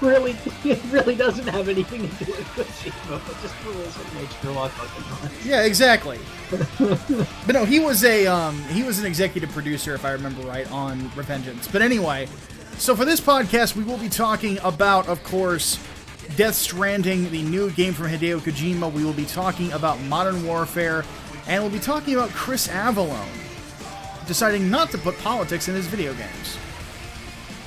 it really doesn't have anything to do with Kojima, but just rules of nature while fucking runs. Yeah, exactly. But no, he was an executive producer, if I remember right, on Revengeance. But anyway, so for this podcast, we will be talking about, of course, Death Stranding, the new game from Hideo Kojima. We will be talking about Modern Warfare, and we'll be talking about Chris Avellone deciding not to put politics in his video games.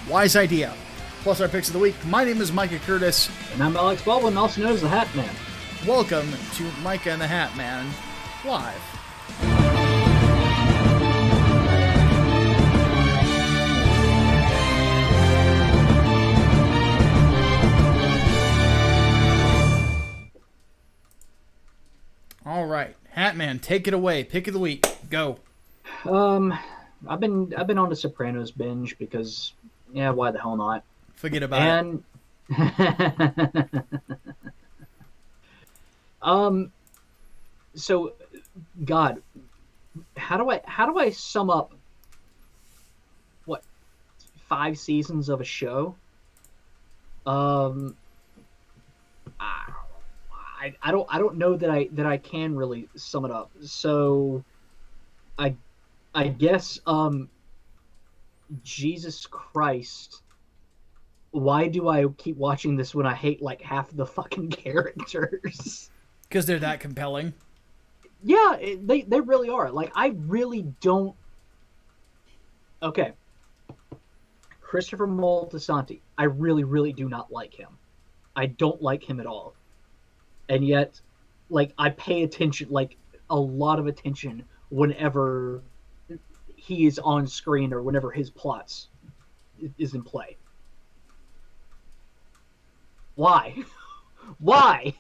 Wise idea. Plus our picks of the week. My name is Micah Curtis. And I'm Alex Baldwin, also known as The Hatman. Welcome to Micah and The Hatman Live. All right, Hatman, take it away. Pick of the week. Go. I've been on the Sopranos binge because, yeah, why the hell not? Forget about it. So, God, how do I sum up what 5 seasons of a show? I don't know that I can really sum it up. So, I guess Jesus Christ. Why do I keep watching this when I hate like half of the fucking characters? Because they're that compelling. Yeah, they really are. Like, I really don't... Okay. Christopher Moltisanti. I really, really do not like him. I don't like him at all. And yet, like, I pay attention, like, a lot of attention whenever he is on screen or whenever his plots is in play. Why? Why?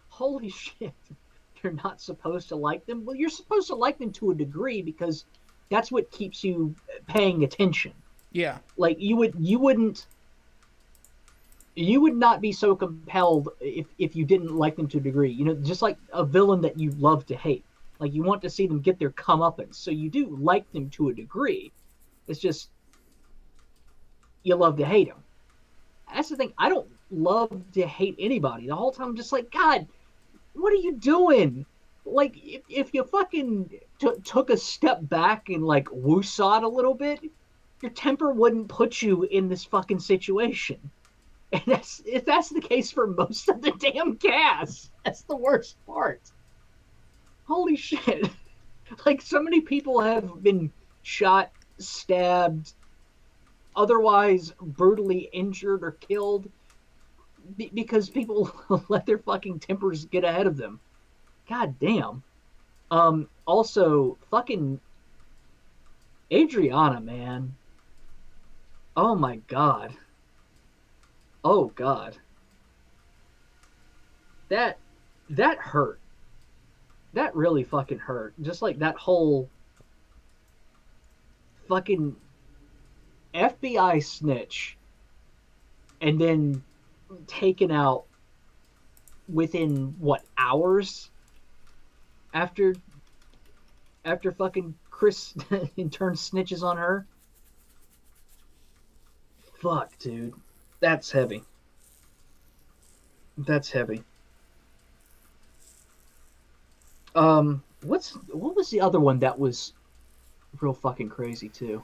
Holy shit. You're not supposed to like them? Well, you're supposed to like them to a degree because that's what keeps you paying attention. Yeah. Like, you would not be so compelled if you didn't like them to a degree. You know, just like a villain that you love to hate. Like, you want to see them get their comeuppance. So you do like them to a degree. It's just, you love to hate them. That's the thing. I don't love to hate anybody. The whole time I'm just like, God, what are you doing? Like, if you fucking took a step back and, like, woosawed a little bit, your temper wouldn't put you in this fucking situation. And that's the case for most of the damn cast. That's the worst part. Holy shit. Like, so many people have been shot, stabbed, otherwise brutally injured or killed because people let their fucking tempers get ahead of them. God damn. Also, fucking Adriana, man. Oh my god. Oh god. That hurt. That really fucking hurt. Just like that whole fucking FBI snitch and then taken out within what, hours after fucking Chris in turn snitches on her. Fuck, dude. That's heavy. That's heavy. What was the other one that was real fucking crazy too?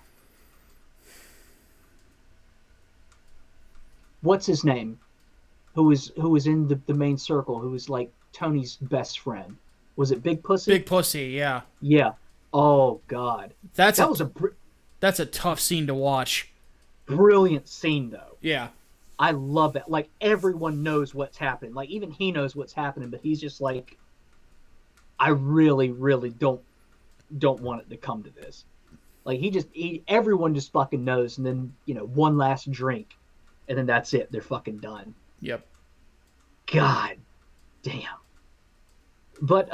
What's his name? Who was in the main circle? Who was like Tony's best friend? Was it Big Pussy? Big Pussy, yeah. Yeah. Oh god. That was that's a tough scene to watch. Brilliant scene though. Yeah. I love it. Like, everyone knows what's happening. Like, even he knows what's happening, but he's just like, I really, really don't want it to come to this. Like, everyone just fucking knows, and then, you know, one last drink, and then that's it. They're fucking done. Yep. God damn. But,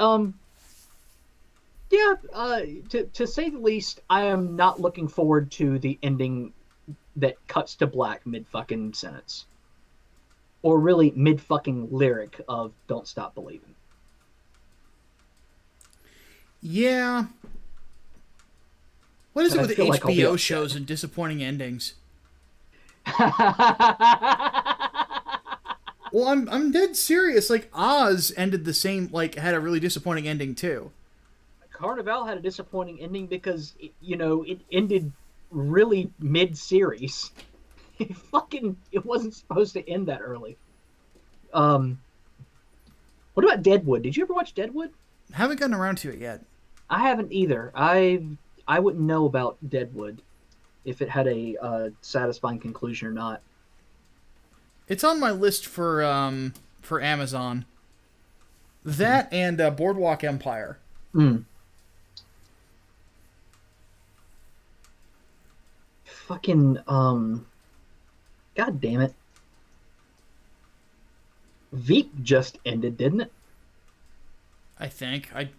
yeah, to say the least, I am not looking forward to the ending that cuts to black mid-fucking sentence. Or really mid-fucking lyric of Don't Stop Believing. Yeah. What is it with HBO shows and disappointing endings? Well, I'm dead serious. Like Oz ended the same, like had a really disappointing ending too. Carnival had a disappointing ending because it ended really mid-series. It wasn't supposed to end that early. Um, what about Deadwood? Did you ever watch Deadwood? Haven't gotten around to it yet. I haven't either. I wouldn't know about Deadwood if it had a satisfying conclusion or not. It's on my list for Amazon. That and Boardwalk Empire. Mm. Fucking God damn it. Veep just ended, didn't it? I think I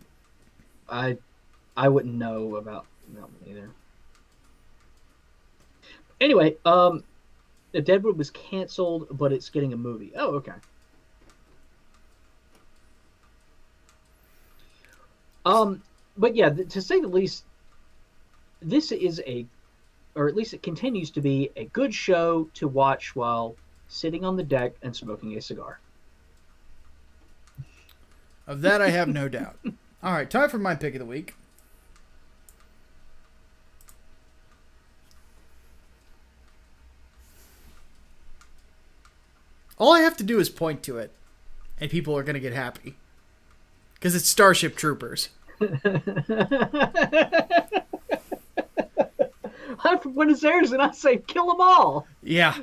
I wouldn't know about that one either. Anyway, the Deadwood was canceled, but it's getting a movie. Oh, okay. But yeah, to say the least, this is or at least it continues to be a good show to watch while sitting on the deck and smoking a cigar. Of that I have no doubt. All right, time for my pick of the week. All I have to do is point to it, and people are going to get happy. Because it's Starship Troopers. I'm from Buenos Aires, and I say kill them all. Yeah.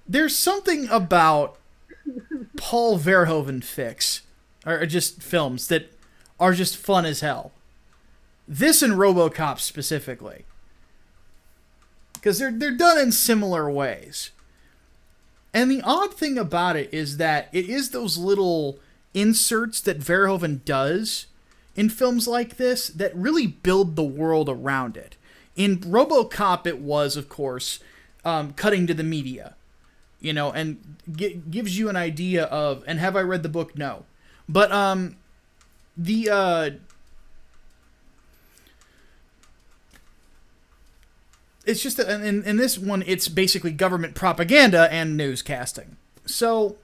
There's something about Paul Verhoeven or just films that are just fun as hell. This and RoboCop specifically. Because they're done in similar ways. And the odd thing about it is that it is those little inserts that Verhoeven does in films like this that really build the world around it. In RoboCop, it was, of course, cutting to the media. And gives you an idea of... And have I read the book? No. But it's just that in this one, it's basically government propaganda and newscasting. So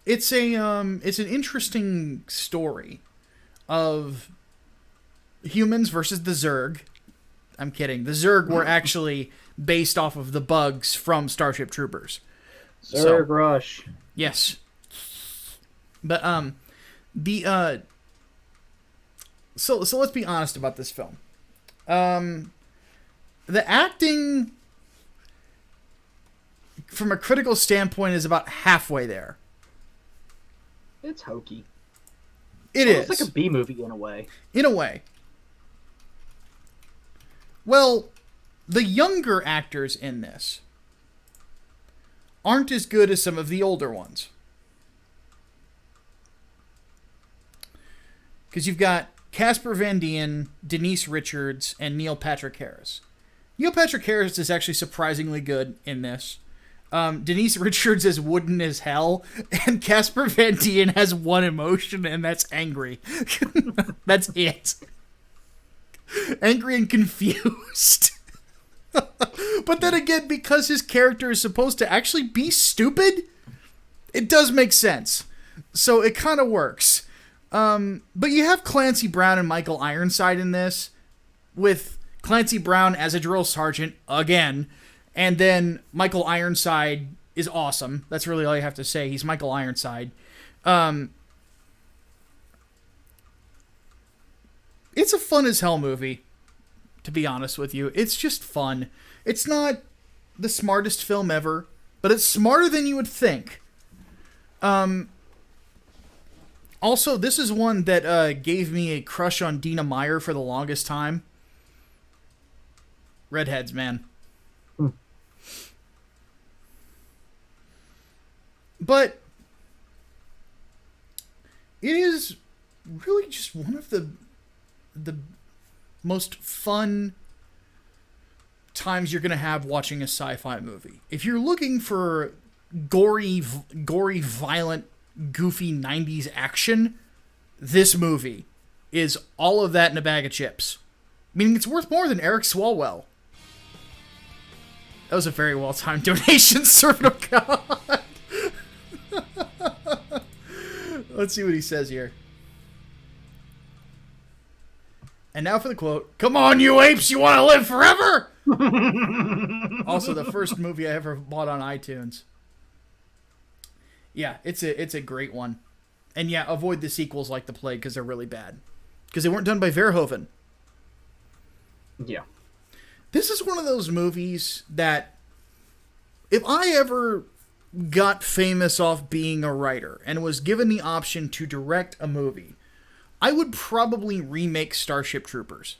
it's an interesting story of humans versus the Zerg. I'm kidding. The Zerg were actually based off of the bugs from Starship Troopers. Zerg Rush. Yes. But so let's be honest about this film. The acting from a critical standpoint is about halfway there. It's hokey. It's like a B movie in a way. In a way. Well, the younger actors in this aren't as good as some of the older ones. Because you've got Casper Van Dien, Denise Richards, and Neil Patrick Harris. Neil Patrick Harris is actually surprisingly good in this. Denise Richards is wooden as hell, and Casper Van Dien has one emotion, and that's angry. That's it. Angry and confused. But then again, because his character is supposed to actually be stupid, it does make sense. So it kind of works. But you have Clancy Brown and Michael Ironside in this, with Clancy Brown as a drill sergeant again, and then Michael Ironside is awesome. That's really all you have to say. He's Michael Ironside. It's a fun as hell movie, to be honest with you. It's just fun. It's not the smartest film ever, but it's smarter than you would think. Also, this is one that gave me a crush on Dina Meyer for the longest time. Redheads, man. But it is really just one of the most fun times you're going to have watching a sci-fi movie. If you're looking for gory, violent, goofy 90s action, this movie is all of that in a bag of chips. Meaning it's worth more than Eric Swalwell. That was a very well-timed donation, servant of God. Let's see what he says here. And now for the quote. Come on, you apes, you want to live forever? Also, the first movie I ever bought on iTunes. Yeah, it's a great one. And yeah, avoid the sequels like the plague because they're really bad. Because they weren't done by Verhoeven. Yeah. This is one of those movies that if I ever got famous off being a writer and was given the option to direct a movie, I would probably remake Starship Troopers.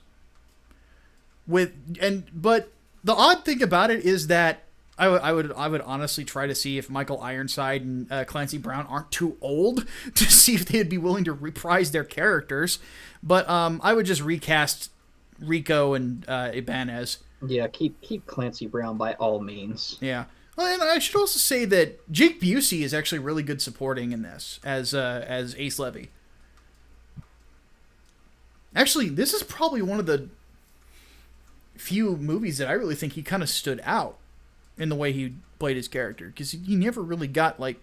But the odd thing about it is that I would honestly try to see if Michael Ironside and Clancy Brown aren't too old to see if they'd be willing to reprise their characters. But I would just recast Rico and Ibanez. Yeah, keep Clancy Brown by all means. Yeah. Well, and I should also say that Jake Busey is actually really good supporting in this as Ace Levy. Actually, this is probably one of the few movies that I really think he kind of stood out in the way he played his character, because he never really got like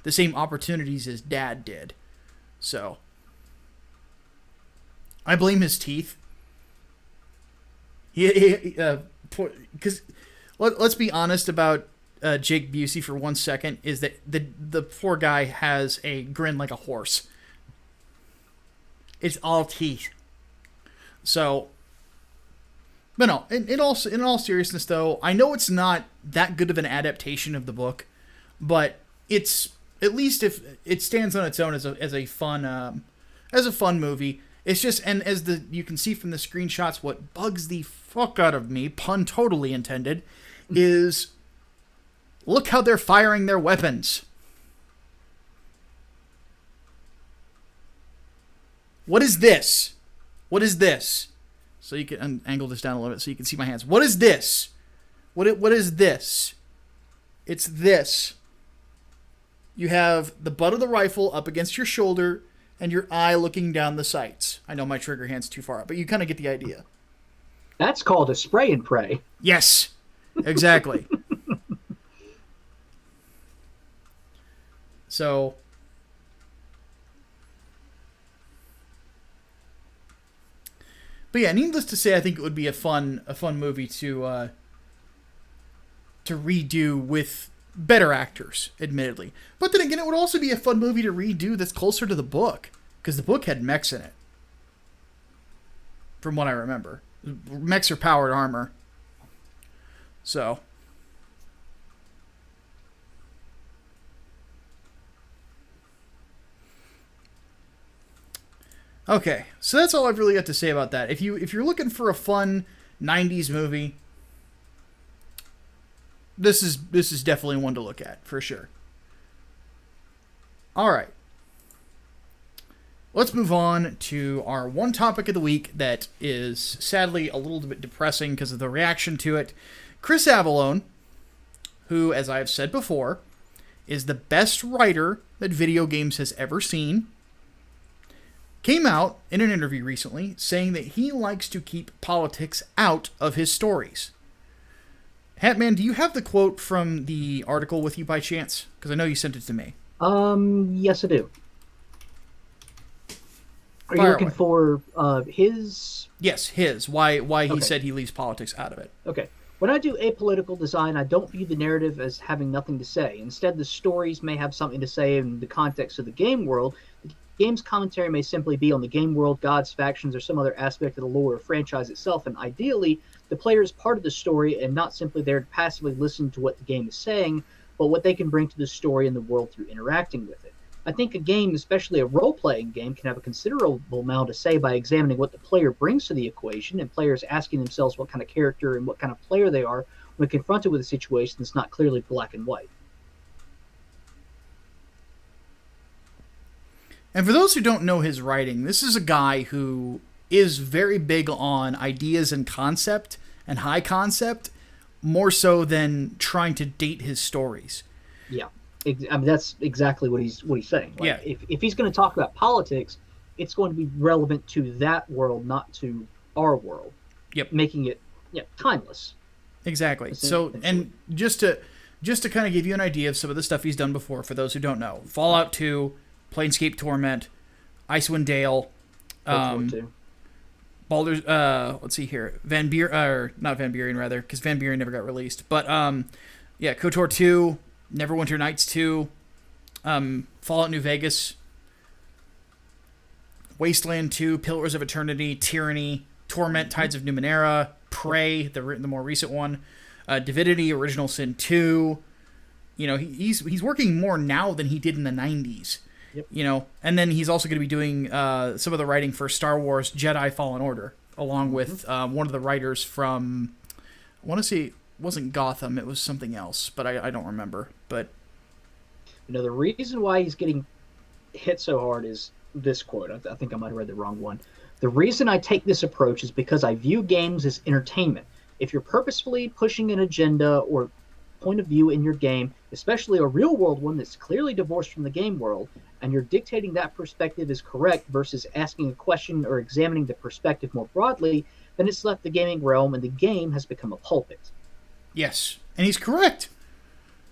the same opportunities as Dad did. So I blame his teeth. Because let's be honest about Jake Busey for 1 second, is that the poor guy has a grin like a horse. It's all teeth. So, but no, in all seriousness though, I know it's not that good of an adaptation of the book, but it's, at least if it stands on its own as a fun movie. It's just, and as you can see from the screenshots, what bugs the fuck out of me, pun totally intended, is look how they're firing their weapons. What is this? What is this? So you can angle this down a little bit so you can see my hands. What is this? What is this? It's this. You have the butt of the rifle up against your shoulder and your eye looking down the sights. I know my trigger hand's too far up, but you kind of get the idea. That's called a spray and pray. Yes, exactly. So, but yeah, needless to say, I think it would be a fun movie to redo with better actors, admittedly. But then again, it would also be a fun movie to redo that's closer to the book, because the book had mechs in it, from what I remember. Mechs are powered armor. So, okay, so that's all I've really got to say about that. If you're looking for a fun 90s movie, this is definitely one to look at, for sure. All right. Let's move on to our one topic of the week that is sadly a little bit depressing because of the reaction to it. Chris Avellone, who, as I have said before, is the best writer that video games has ever seen, came out in an interview recently saying that he likes to keep politics out of his stories. Hatman, do you have the quote from the article with you by chance? Because I know you sent it to me. Yes, I do. Are you Fire looking away. for his? Yes, his. Why he Okay. said he leaves politics out of it. Okay. When I do apolitical design, I don't view the narrative as having nothing to say. Instead, the stories may have something to say in the context of the game world. The game's commentary may simply be on the game world, gods, factions, or some other aspect of the lore or franchise itself, and ideally, the player is part of the story and not simply there to passively listen to what the game is saying, but what they can bring to the story and the world through interacting with it. I think a game, especially a role-playing game, can have a considerable amount to say by examining what the player brings to the equation, and players asking themselves what kind of character and what kind of player they are when confronted with a situation that's not clearly black and white. And for those who don't know his writing, this is a guy who is very big on ideas and concept and high concept, more so than trying to date his stories. Yeah. I mean, that's exactly what he's saying. Like, Yeah. If he's going to talk about politics, it's going to be relevant to that world, not to our world. Yep. making it timeless. Exactly. So, and just to kind of give you an idea of some of the stuff he's done before, for those who don't know, Fallout 2, Planescape Torment, Icewind Dale, Baldur's, let's see here, not Van Buren rather, because Van Buren never got released, but yeah, KOTOR 2, Neverwinter Nights 2, Fallout New Vegas, Wasteland 2, Pillars of Eternity, Tyranny, Torment, Tides of Numenera, Prey, the more recent one, Divinity, Original Sin 2. You know, he's working more now than he did in the 90s. Yep. You know, and then he's also going to be doing some of the writing for Star Wars Jedi Fallen Order, along with one of the writers from, I want to say, it wasn't Gotham, it was something else, but I don't remember. But you know, the reason why he's getting hit so hard is this quote. I think I might have read the wrong one. The reason I take this approach is because I view games as entertainment. If you're purposefully pushing an agenda or point of view in your game, especially a real-world one that's clearly divorced from the game world, and you're dictating that perspective is correct versus asking a question or examining the perspective more broadly, then it's left the gaming realm and the game has become a pulpit. Yes, and he's correct.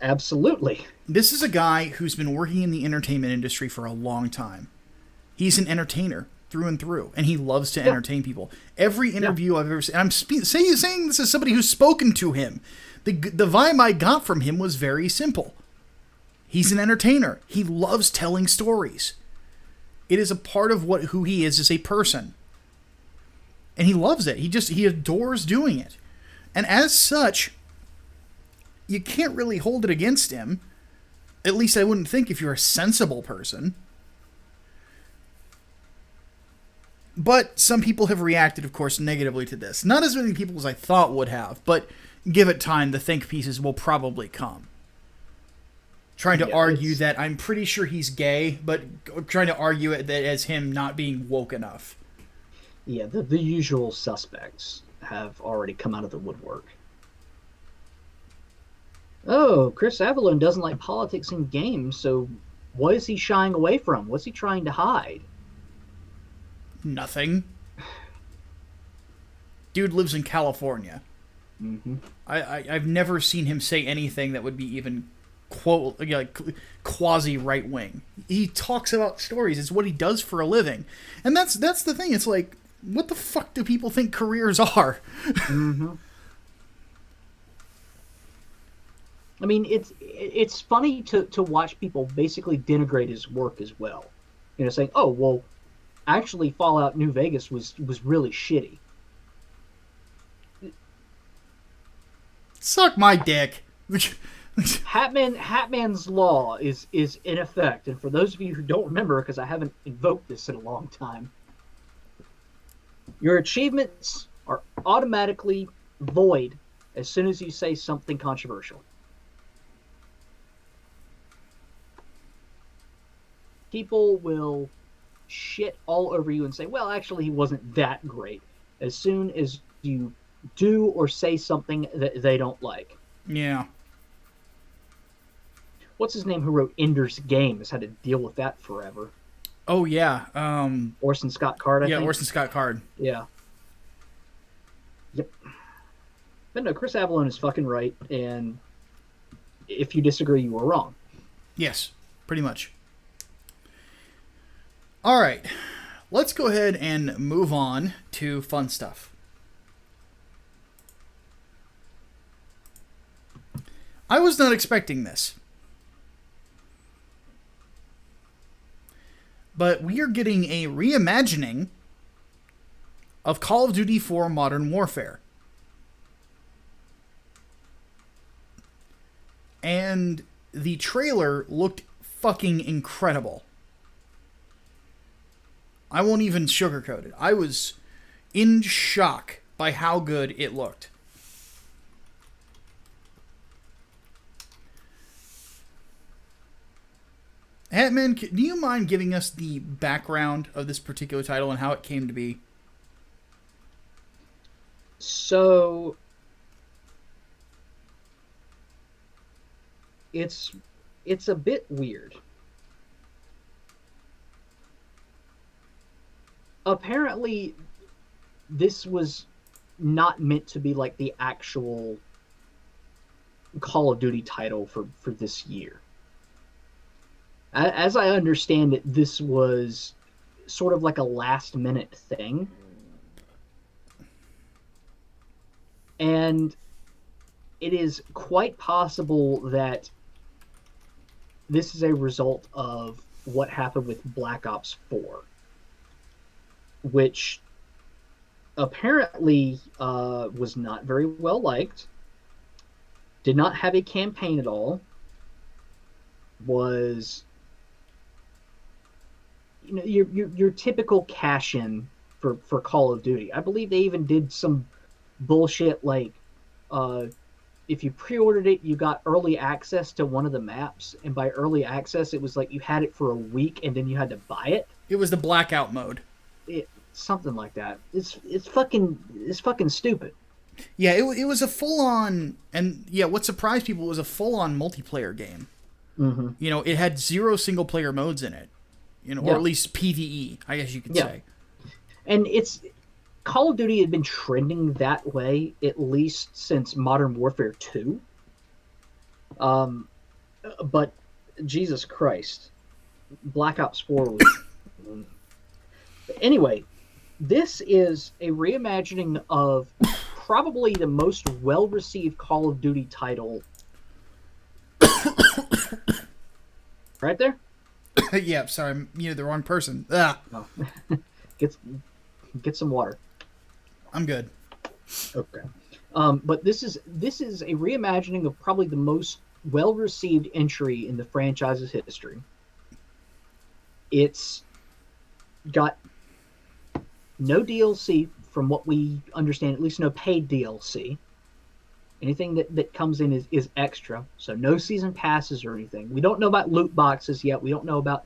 Absolutely. This is a guy who's been working in the entertainment industry for a long time. He's an entertainer through and through, and he loves to entertain people. Every interview I've ever seen, and I'm saying this as somebody who's spoken to him, the vibe I got from him was very simple. He's an entertainer. He loves telling stories. It is a part of who he is as a person. And he loves it. He adores doing it. And as such, you can't really hold it against him. At least I wouldn't think if you're a sensible person. But some people have reacted, of course, negatively to this. Not as many people as I thought would have, but give it time, the think pieces will probably come. Trying to argue that I'm pretty sure he's gay, but trying to argue it that as him not being woke enough. Yeah, the usual suspects have already come out of the woodwork. Oh, Chris Avellone doesn't like politics in games, so what is he shying away from? What's he trying to hide? Nothing. Dude lives in California. Mm-hmm. I've never seen him say anything that would be even quasi right wing. He talks about stories. It's what he does for a living, and that's the thing. It's like, what the fuck do people think careers are? Mm-hmm. I mean, it's funny to watch people basically denigrate his work as well. You know, saying, "Oh, well, actually, Fallout New Vegas was really shitty." Suck my dick. Hatman's law is in effect, and for those of you who don't remember, because I haven't invoked this in a long time, your achievements are automatically void as soon as you say something controversial. People will shit all over you and say, well, actually, he wasn't that great, as soon as you do or say something that they don't like. Yeah. What's his name who wrote Ender's Game has had to deal with that forever. Oh, yeah. Orson Scott Card, I think. Yeah, Orson Scott Card. Yeah. Yep. But no, Chris Avellone is fucking right, and if you disagree, you were wrong. Yes, pretty much. All right. Let's go ahead and move on to fun stuff. I was not expecting this. But we are getting a reimagining of Call of Duty 4 Modern Warfare. And the trailer looked fucking incredible. I won't even sugarcoat it. I was in shock by how good it looked. Hatman, do you mind giving us the background of this particular title and how it came to be? So, it's a bit weird. Apparently, this was not meant to be like the actual Call of Duty title for this year. As I understand it, this was sort of like a last minute thing. And it is quite possible that this is a result of what happened with Black Ops 4, which apparently was not very well liked, did not have a campaign at all, was your typical cash-in for Call of Duty. I believe they even did some bullshit like if you pre-ordered it, you got early access to one of the maps, and by early access, it was like you had it for a week, and then you had to buy it. It was the blackout mode. Something like that. It's fucking stupid. Yeah, it was a full-on, and yeah, what surprised people was a full-on multiplayer game. Mm-hmm. You know, it had 0 single-player modes in it. You know, or at least PvE, I guess you could say. And Call of Duty had been trending that way at least since Modern Warfare 2. But Jesus Christ, Black Ops 4 was... Anyway, this is a reimagining of probably the most well-received Call of Duty title. Right there? Yeah, sorry, I'm the wrong person. Ah. Oh. Get some water. I'm good. Okay. But this is a reimagining of probably the most well-received entry in the franchise's history. It's got no DLC from what we understand, at least no paid DLC. Anything that comes in is extra, so no season passes or anything. We don't know about loot boxes yet. We don't know about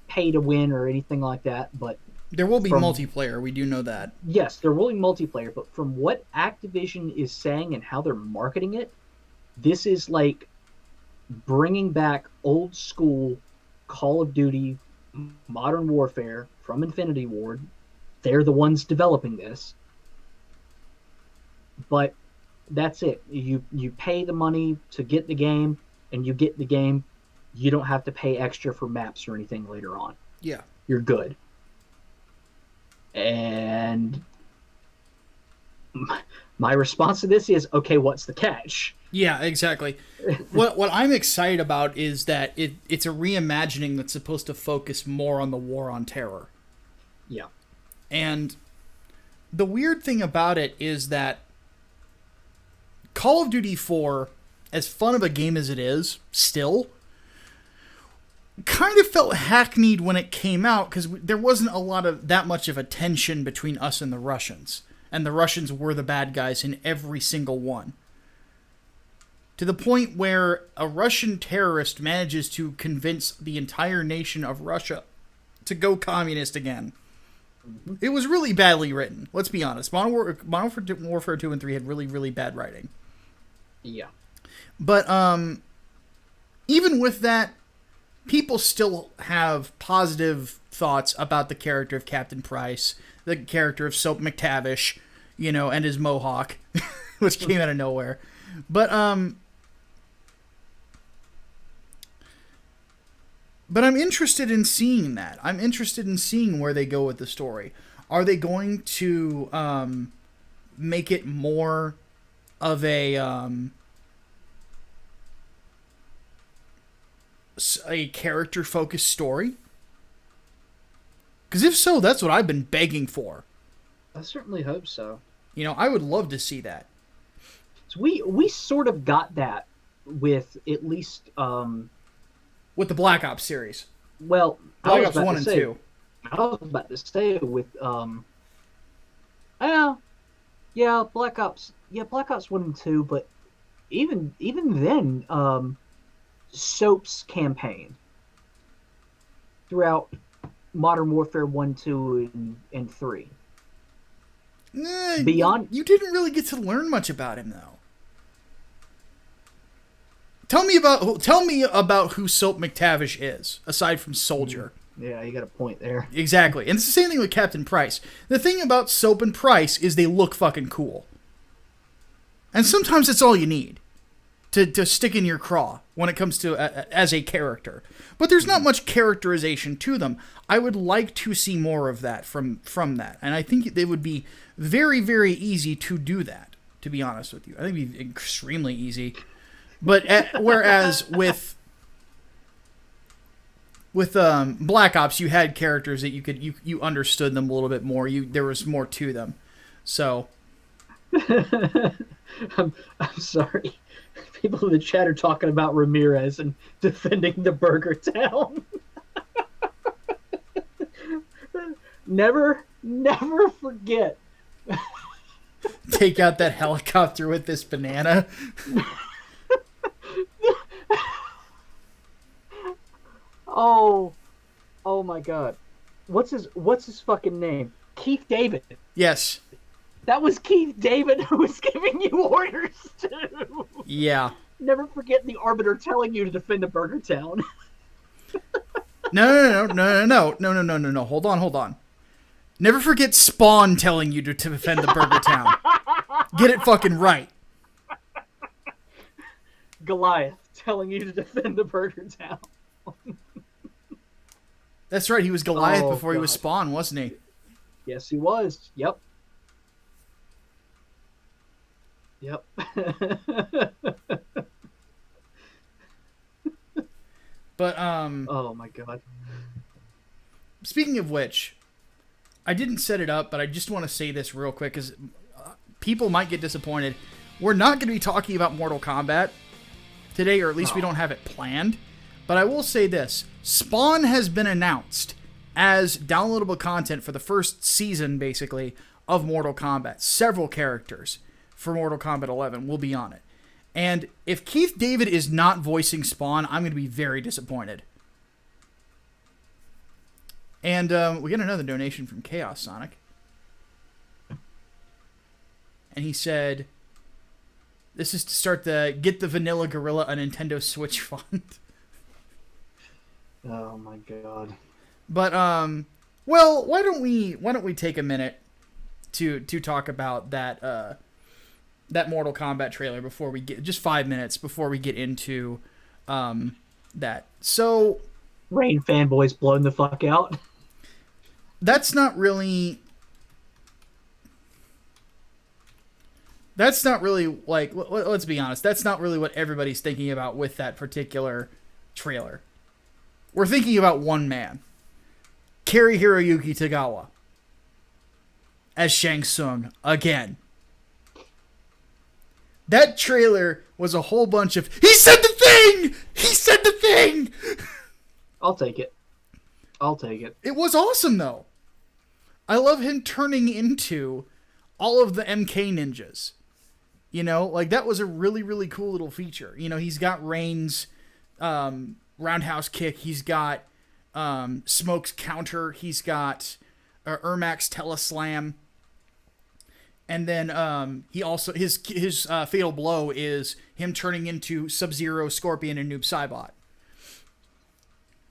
pay to win or anything like that, but there will be multiplayer. We do know that. Yes, there will be multiplayer, but from what Activision is saying and how they're marketing it, this is like bringing back old school Call of Duty, Modern Warfare from Infinity Ward. They're the ones developing this. But that's it. You pay the money to get the game, and you get the game. You don't have to pay extra for maps or anything later on. Yeah. You're good. And my response to this is, okay, what's the catch? Yeah, exactly. What I'm excited about is that it's a reimagining that's supposed to focus more on the war on terror. Yeah. And the weird thing about it is that Call of Duty 4, as fun of a game as it is, still, kind of felt hackneyed when it came out because there wasn't that much of a tension between us and the Russians. And the Russians were the bad guys in every single one. To the point where a Russian terrorist manages to convince the entire nation of Russia to go communist again. Mm-hmm. It was really badly written. Let's be honest. Modern Warfare 2 and 3 had really, really bad writing. Yeah. But even with that, people still have positive thoughts about the character of Captain Price, the character of Soap McTavish, and his mohawk, which came out of nowhere. But I'm interested in seeing that. I'm interested in seeing where they go with the story. Are they going to make it more of a character-focused story? Because if so, that's what I've been begging for. I certainly hope so. I would love to see that. So we sort of got that with at least with the Black Ops series. Well, Black Ops 1 and 2. I was about to say with Black Ops 1 and 2, but even then Soap's campaign throughout Modern Warfare 1, 2, and 3. Beyond, you didn't really get to learn much about him, though. Tell me about who Soap McTavish is, aside from Soldier. Yeah, you got a point there. Exactly. And it's the same thing with Captain Price. The thing about Soap and Price is they look fucking cool. And sometimes it's all you need to stick in your craw when it comes to as a character. But there's not much characterization to them. I would like to see more of that from that. And I think it would be very, very easy to do that, to be honest with you. I think it'd be extremely easy. But whereas with Black Ops, you had characters that you understood them a little bit more. There was more to them. So I'm sorry. People in the chat are talking about Ramirez and defending the Burger Town. Never forget. Take out that helicopter with this banana. Oh my God. What's his fucking name? Keith David. Yes. That was Keith David who was giving you orders too. Yeah. Never forget the Arbiter telling you to defend the Burger Town. No. Hold on. Never forget Spawn telling you to defend the Burger Town. Get it fucking right. Goliath telling you to defend the Burger Town. That's right. He was Goliath before he was Spawn, wasn't he? Yes, he was. Yep. But oh my God. Speaking of which, I didn't set it up, but I just want to say this real quick because people might get disappointed. We're not going to be talking about Mortal Kombat today, or at least we don't have it planned. But I will say this. Spawn has been announced as downloadable content for the first season, basically, of Mortal Kombat. Several characters for Mortal Kombat 11 will be on it. And if Keith David is not voicing Spawn, I'm going to be very disappointed. And we get another donation from Chaos Sonic. And he said, this is to start the Get the Vanilla Gorilla a Nintendo Switch fund. Oh my God. But well, why don't we take a minute to talk about that Mortal Kombat trailer before we get just 5 minutes before we get into that. So Rain fanboys blown the fuck out. That's not really like, let's be honest, that's not really what everybody's thinking about with that particular trailer. We're thinking about one man, Cary Hiroyuki Tagawa, as Shang Tsung again. That trailer was a whole bunch of, he said the thing! He said the thing! I'll take it. It was awesome, though. I love him turning into all of the MK ninjas. You know, like, that was a really, really cool little feature. You know, he's got Rain's roundhouse kick. He's got Smoke's counter. He's got Ermac's teleslam. And then he also, his fatal blow is him turning into Sub-Zero, Scorpion, and Noob Saibot.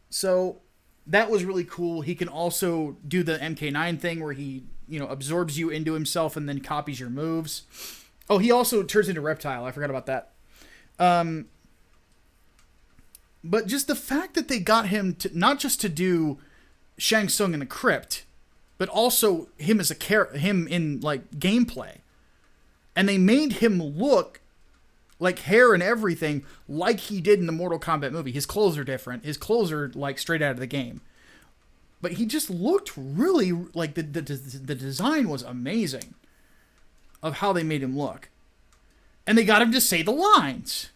So that was really cool. He can also do the MK9 thing where he, you know, absorbs you into himself and then copies your moves. Oh, he also turns into Reptile. I forgot about that. But just the fact that they got him to not just to do Shang Tsung in the crypt, but also him as him in like gameplay, and they made him look like hair and everything like he did in the Mortal Kombat movie. His clothes are different. His clothes are like straight out of the game, but he just looked really like the design was amazing of how they made him look, and they got him to say the lines.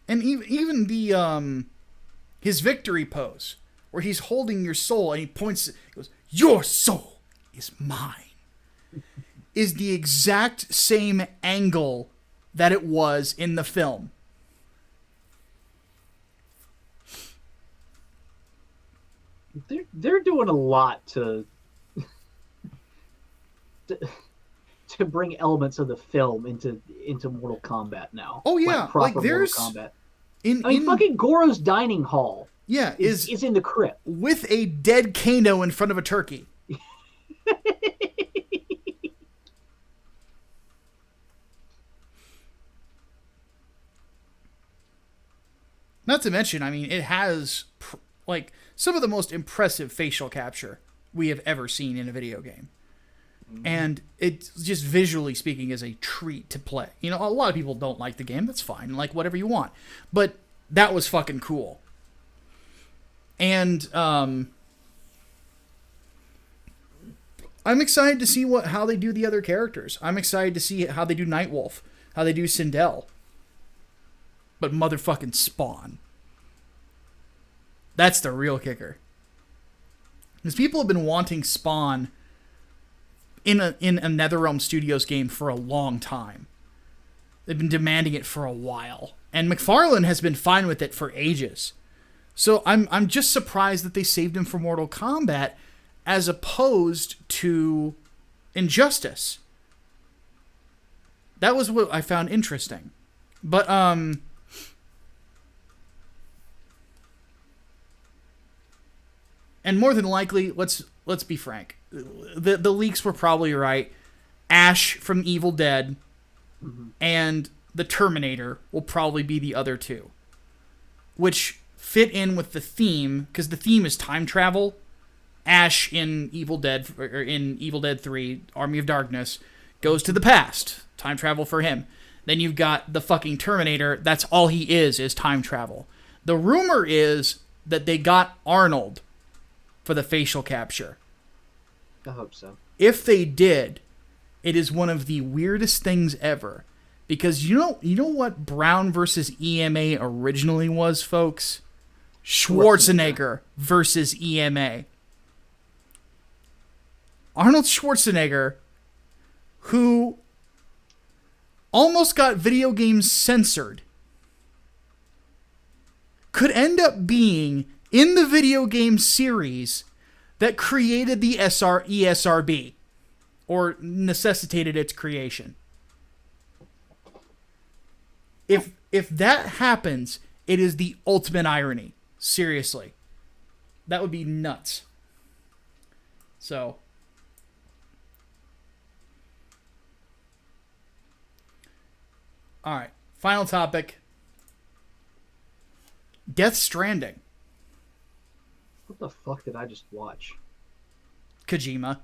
And even the his victory pose, where he's holding your soul and he points, he goes, "Your soul is mine," is the exact same angle that it was in the film. They're doing a lot to bring elements of the film into Mortal Kombat now. Oh yeah, like proper Mortal Kombat. I mean, fucking Goro's dining hall. Yeah, is in the crypt with a dead Kano in front of a turkey. Not to mention, I mean, it has like some of the most impressive facial capture we have ever seen in a video game. And it just visually speaking is a treat to play. You know, a lot of people don't like the game. That's fine. Like, whatever you want. But that was fucking cool. And I'm excited to see how they do the other characters. I'm excited to see how they do Nightwolf, how they do Sindel. But motherfucking Spawn. That's the real kicker. Because people have been wanting Spawn in a NetherRealm Studios game for a long time. They've been demanding it for a while. And McFarlane has been fine with it for ages. So I'm just surprised that they saved him for Mortal Kombat as opposed to Injustice. That was what I found interesting. But and more than likely, let's be frank. The leaks were probably right. Ash from Evil Dead and the Terminator will probably be the other two, which fit in with the theme because the theme is time travel. Ash in Evil Dead 3, Army of Darkness, goes to the past. Time travel for him. Then you've got the fucking Terminator. That's all he is time travel. The rumor is that they got Arnold for the facial capture. I hope so. If they did, it is one of the weirdest things ever. Because you know what Brown versus EMA originally was, folks? Schwarzenegger versus EMA. Arnold Schwarzenegger, who almost got video games censored, could end up being in the video game series that created the ESRB, or necessitated its creation. If that happens, it is the ultimate irony. Seriously. That would be nuts. So. Alright. Final topic. Death Stranding. What the fuck did I just watch? Kojima.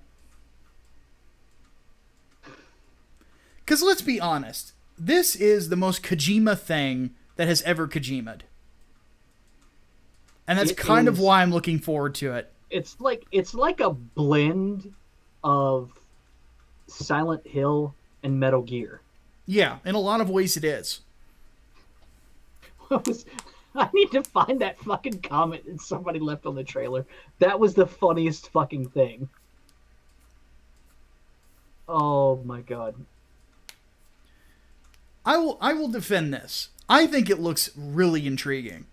Because let's be honest. This is the most Kojima thing that has ever Kojima'd. And that's kind of why I'm looking forward to it. It's like a blend of Silent Hill and Metal Gear. Yeah, in a lot of ways it is. I need to find that fucking comment that somebody left on the trailer. That was the funniest fucking thing. Oh my god. I will defend this. I think it looks really intriguing.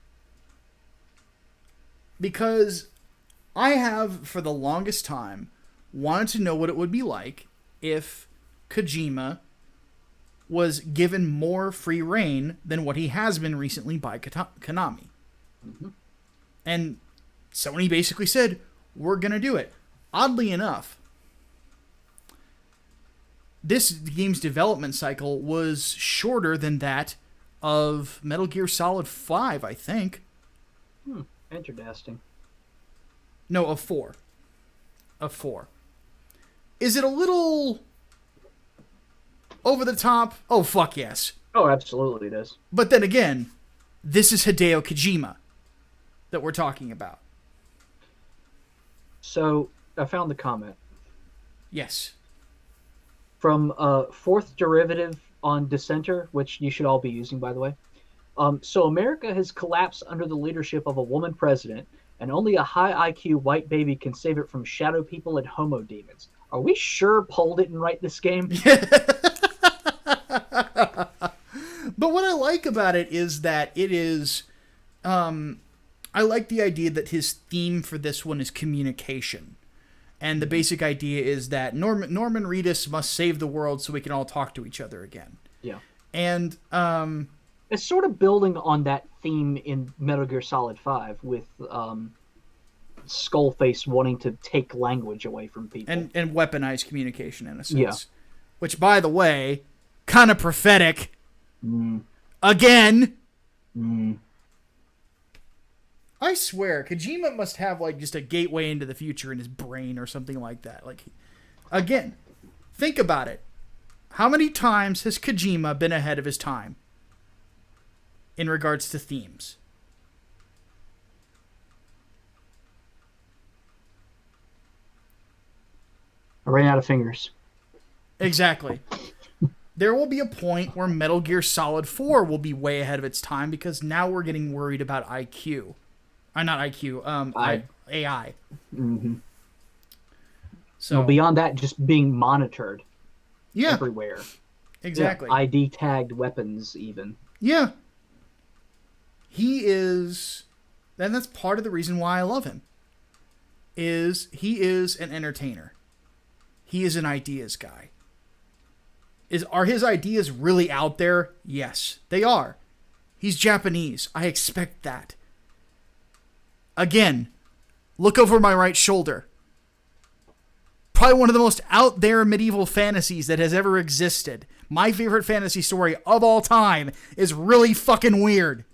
Because I have, for the longest time, wanted to know what it would be like if Kojima was given more free reign than what he has been recently by Konami. Mm-hmm. And Sony basically said, we're going to do it. Oddly enough, this game's development cycle was shorter than that of Metal Gear Solid 5, I think. Interesting. No, of 4. Of 4. Is it a little over the top? Oh, fuck yes. Oh, absolutely it is. But then again, this is Hideo Kojima that we're talking about. So, I found the comment. Yes. From Fourth Derivative on Dissenter, which you should all be using, by the way. So America has collapsed under the leadership of a woman president, and only a high IQ white baby can save it from shadow people and homo demons. Are we sure Paul didn't write this game? But what I like about it is that it is... I like the idea that his theme for this one is communication. And the basic idea is that Norman Reedus must save the world so we can all talk to each other again. Yeah. And... it's sort of building on that theme in Metal Gear Solid 5 with Skullface wanting to take language away from people. And weaponize communication in a sense. Yeah. Which, by the way, kind of prophetic. Mm. Again. Mm. I swear, Kojima must have like just a gateway into the future in his brain or something like that. Like, again, think about it. How many times has Kojima been ahead of his time in regards to themes? I ran out of fingers. Exactly. There will be a point where Metal Gear Solid 4 will be way ahead of its time because now we're getting worried about IQ. Not IQ, AI. Mm-hmm. So beyond that, just being monitored yeah, everywhere. Exactly. Yeah, ID tagged weapons, even. Yeah. He is, and that's part of the reason why I love him, is he is an entertainer. He is an ideas guy. Are his ideas really out there? Yes, they are. He's Japanese. I expect that. Again, look over my right shoulder. Probably one of the most out there medieval fantasies that has ever existed. My favorite fantasy story of all time is really fucking weird.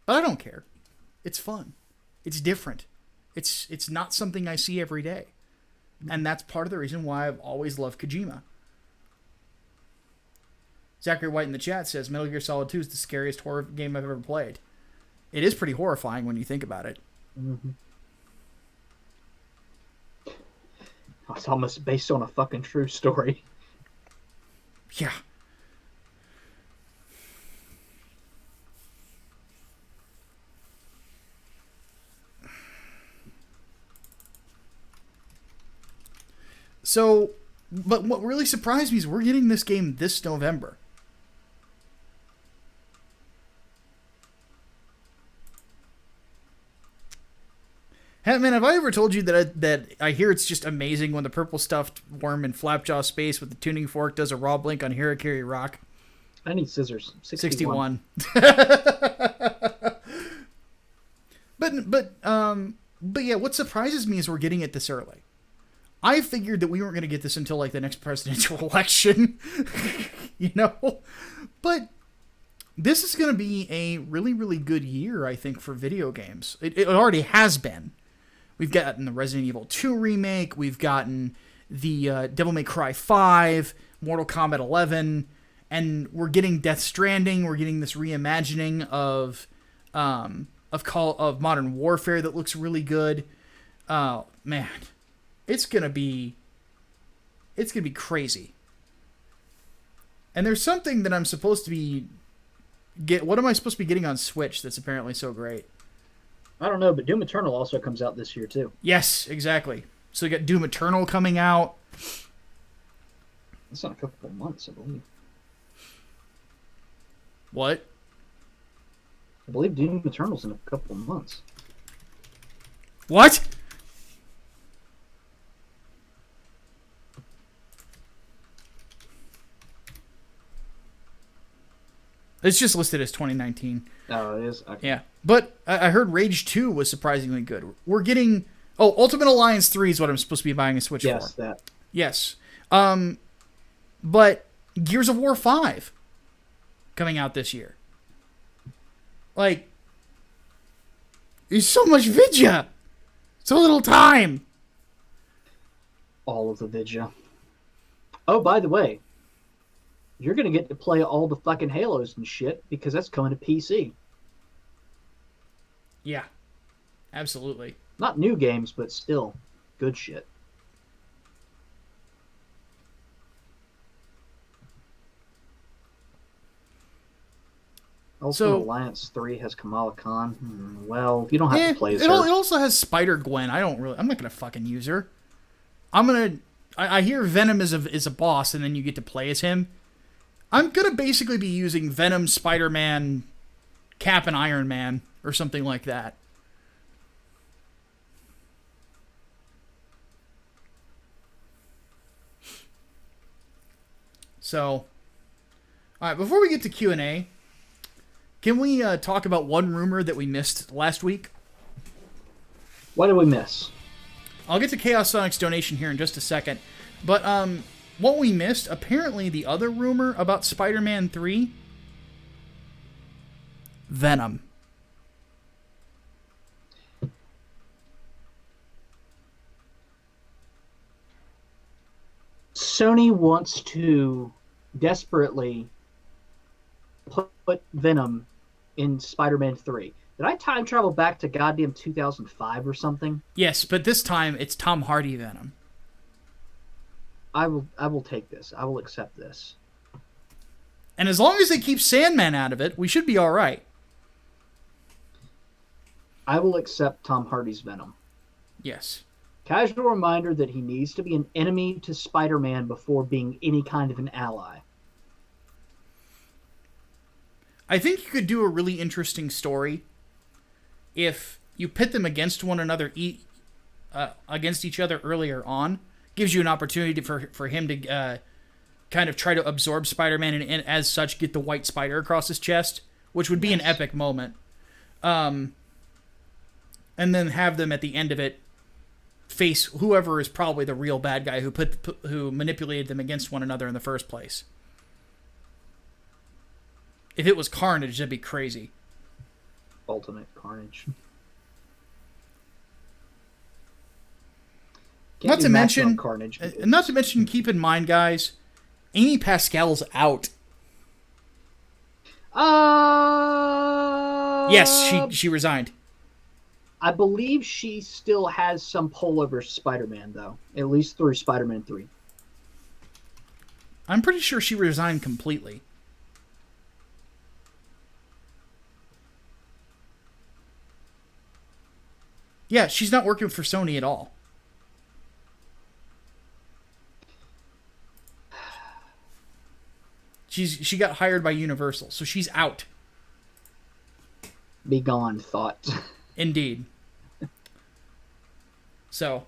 But I don't care. It's fun. It's different. It's not something I see every day. And that's part of the reason why I've always loved Kojima. Zachary White in the chat says Metal Gear Solid 2 is the scariest horror game I've ever played. It is pretty horrifying when you think about it. Mm-hmm. It's almost based on a fucking true story. Yeah. So, but what really surprised me is we're getting this game this November. Hatman, have I ever told you that I hear it's just amazing when the purple stuffed worm in Flapjaw Space with the tuning fork does a raw blink on Hirakiri Rock? I need scissors. 61. But yeah, what surprises me is we're getting it this early. I figured that we weren't going to get this until like the next presidential election, you know? But this is going to be a really, really good year, I think, for video games. It already has been. We've gotten the Resident Evil 2 remake. We've gotten the Devil May Cry 5, Mortal Kombat 11, and we're getting Death Stranding. We're getting this reimagining of Modern Warfare that looks really good. Oh man, it's gonna be crazy. And there's something that I'm supposed to be what am I supposed to be getting on Switch that's apparently so great? I don't know, but Doom Eternal also comes out this year, too. Yes, exactly. So you got Doom Eternal coming out. It's not a couple of months, I believe. What? I believe Doom Eternal's in a couple of months. What? It's just listed as 2019. Oh, it is? Okay. Yeah. But I heard Rage 2 was surprisingly good. We're getting... Oh, Ultimate Alliance 3 is what I'm supposed to be buying a Switch for. Yes, that. Yes. But Gears of War 5 coming out this year. Like, there's so much vidya. So little time. All of the vidya. Oh, by the way, you're going to get to play all the fucking Halos and shit because that's coming to PC. Yeah. Absolutely. Not new games, but still good shit. Also, Alliance 3 has Kamala Khan. Well, you don't have to play as her. It also has Spider-Gwen. I'm not going to fucking use her. I hear Venom is a boss, and then you get to play as him. I'm going to basically be using Venom, Spider-Man, Cap, and Iron Man, or something like that. So, all right, before we get to Q&A, Can we talk about one rumor that we missed last week? What did we miss? I'll get to Chaos Sonic's donation here in just a second. But what we missed, apparently the other rumor about Spider-Man 3, Venom. Sony wants to desperately put Venom in Spider-Man 3. Did I time travel back to goddamn 2005 or something? Yes, but this time it's Tom Hardy Venom. I will take this. I will accept this. And as long as they keep Sandman out of it, we should be all right. I will accept Tom Hardy's Venom. Yes. Casual reminder that he needs to be an enemy to Spider-Man before being any kind of an ally. I think you could do a really interesting story if you pit them against one another, against each other earlier on. Gives you an opportunity for him to kind of try to absorb Spider-Man and as such get the white spider across his chest, which would be an epic moment. And then have them at the end of it face whoever is probably the real bad guy who manipulated them against one another in the first place. If it was Carnage, that'd be crazy. Ultimate Carnage. Not to mention, Carnage. Keep in mind, guys, Amy Pascal's out. Yes, she resigned. I believe she still has some pull over Spider-Man, though. At least through Spider-Man 3. I'm pretty sure she resigned completely. Yeah, she's not working for Sony at all. She got hired by Universal, so she's out. Be gone, thought. Indeed. So.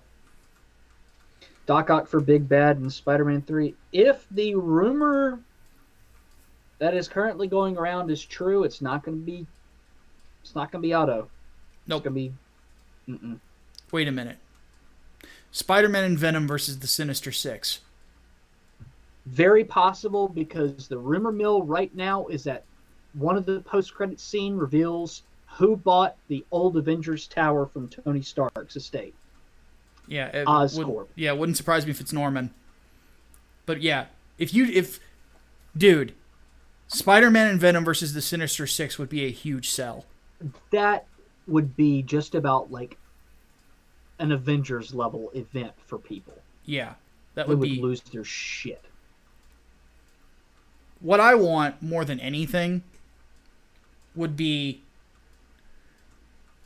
Doc Ock for Big Bad in Spider-Man 3. If the rumor that is currently going around is true, it's not going to be Otto. Nope. It's going to be... Mm-mm. Wait a minute. Spider-Man and Venom versus the Sinister Six. Very possible, because the rumor mill right now is that one of the post-credit scene reveals who bought the old Avengers Tower from Tony Stark's estate. Yeah, Oscorp. It wouldn't surprise me if it's Norman. But yeah, dude, Spider-Man and Venom versus the Sinister Six would be a huge sell. That would be just about like an Avengers level event for people. Yeah, that they would would lose their shit. What I want more than anything would be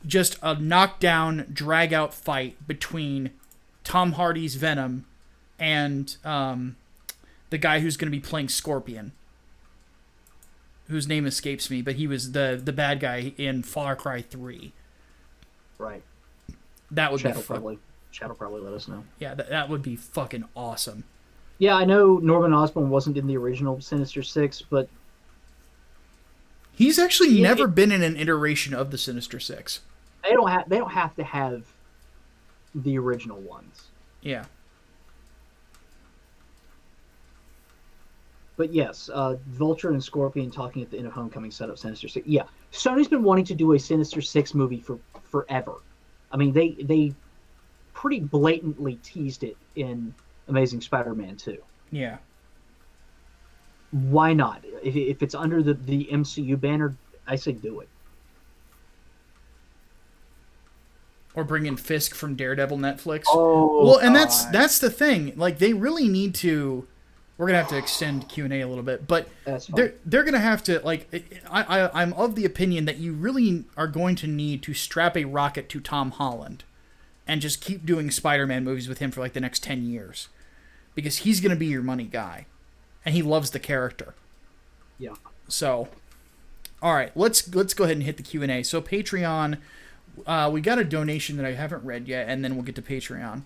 just a knockdown, drag-out fight between Tom Hardy's Venom and the guy who's going to be playing Scorpion, whose name escapes me, but he was the bad guy in Far Cry 3. Right. That would Shadow probably let us know. Yeah, that would be fucking awesome. Yeah, I know Norman Osborn wasn't in the original Sinister Six, but he's actually never been in an iteration of the Sinister Six. They don't have to have the original ones. Yeah. But yes, Vulture and Scorpion talking at the end of Homecoming set up Sinister Six. Yeah, Sony's been wanting to do a Sinister Six movie for forever. I mean, they pretty blatantly teased it in Amazing Spider-Man 2. Yeah. Why not? If it's under the MCU banner, I say do it. Or bring in Fisk from Daredevil Netflix. Oh, well, and that's the thing. Like, they really need to. We're gonna have to extend Q&A a little bit, but they're gonna have to, like. I'm of the opinion that you really are going to need to strap a rocket to Tom Holland, and just keep doing Spider-Man movies with him for like the next 10 years, because he's gonna be your money guy, and he loves the character. Yeah. So, all right, let's go ahead and hit the Q&A. So Patreon. We got a donation that I haven't read yet, and then we'll get to Patreon.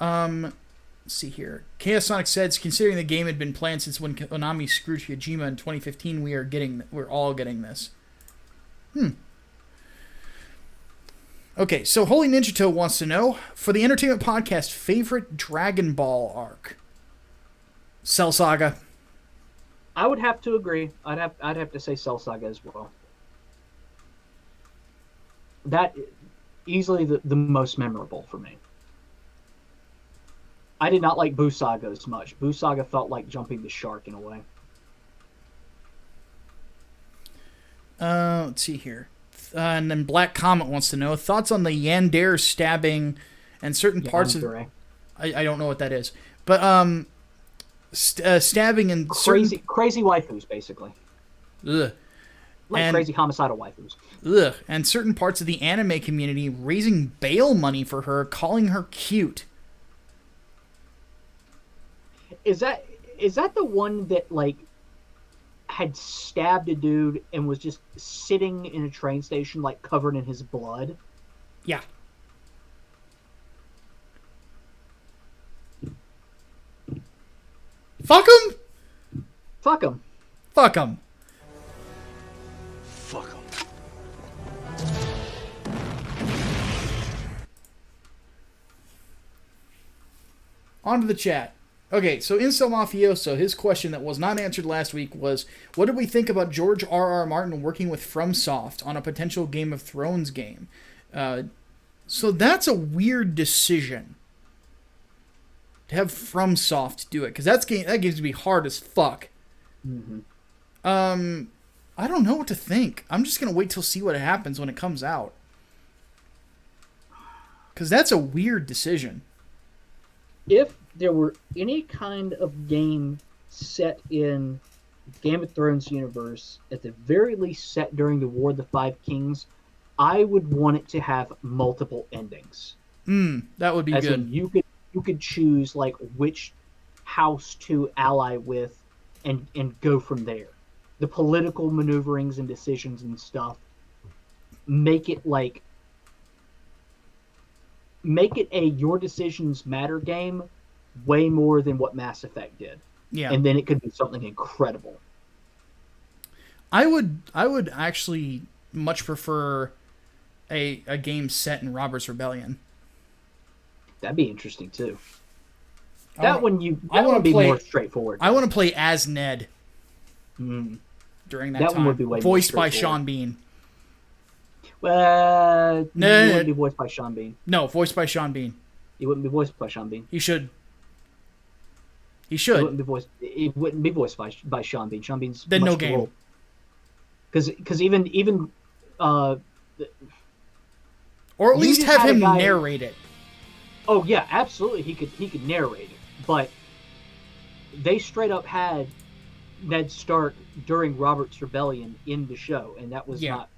Let's see here. Chaos Sonic says, considering the game had been planned since when Konami screwed Kojima in 2015, we're all getting this. Okay, so Holy Ninja Toe wants to know, for the Entertainment Podcast, favorite Dragon Ball arc? Cell Saga. I would have to agree. I'd have to say Cell Saga as well. That easily the most memorable for me. I did not like Buu Saga as much. Buu Saga felt like jumping the shark in a way. Let's see here. And then Black Comet wants to know, thoughts on the Yandere stabbing and certain parts of... I don't know what that is. But stabbing and crazy waifus, basically. Ugh. Like crazy homicidal waifus. Ugh. And certain parts of the anime community raising bail money for her, calling her cute. Is that the one that like had stabbed a dude and was just sitting in a train station like covered in his blood? Yeah. Fuck him. Fuck him. Fuck him. Fuck him. On to the chat. Okay, so Incel Mafioso, his question that was not answered last week was, what did we think about George R.R. Martin working with FromSoft on a potential Game of Thrones game? So that's a weird decision. To have FromSoft do it, because that game's to be hard as fuck. Mm-hmm. I don't know what to think. I'm just going to wait till see what happens when it comes out. Because that's a weird decision. If there were any kind of game set in Game of Thrones universe, at the very least set during the War of the Five Kings, I would want it to have multiple endings. That would be As good. in, you could choose like which house to ally with and go from there. The political maneuverings and decisions and stuff make it a your decisions matter game way more than what Mass Effect did. Yeah. And then it could be something incredible. I would actually much prefer a game set in Robert's Rebellion. That'd be interesting too. I That want would be more straightforward. I want to play as Ned during that time. One would be way voiced more by Sean Bean. No, No, he wouldn't be voiced by Sean Bean. No, voiced by Sean Bean. He wouldn't be voiced by Sean Bean. He should. He He should. It wouldn't be voiced by Sean Bean. Sean Bean's Then no game. Because even or at least have him narrate it. Oh yeah, absolutely. He could narrate it, but they straight up had Ned Stark during Robert's Rebellion in the show, and that was not.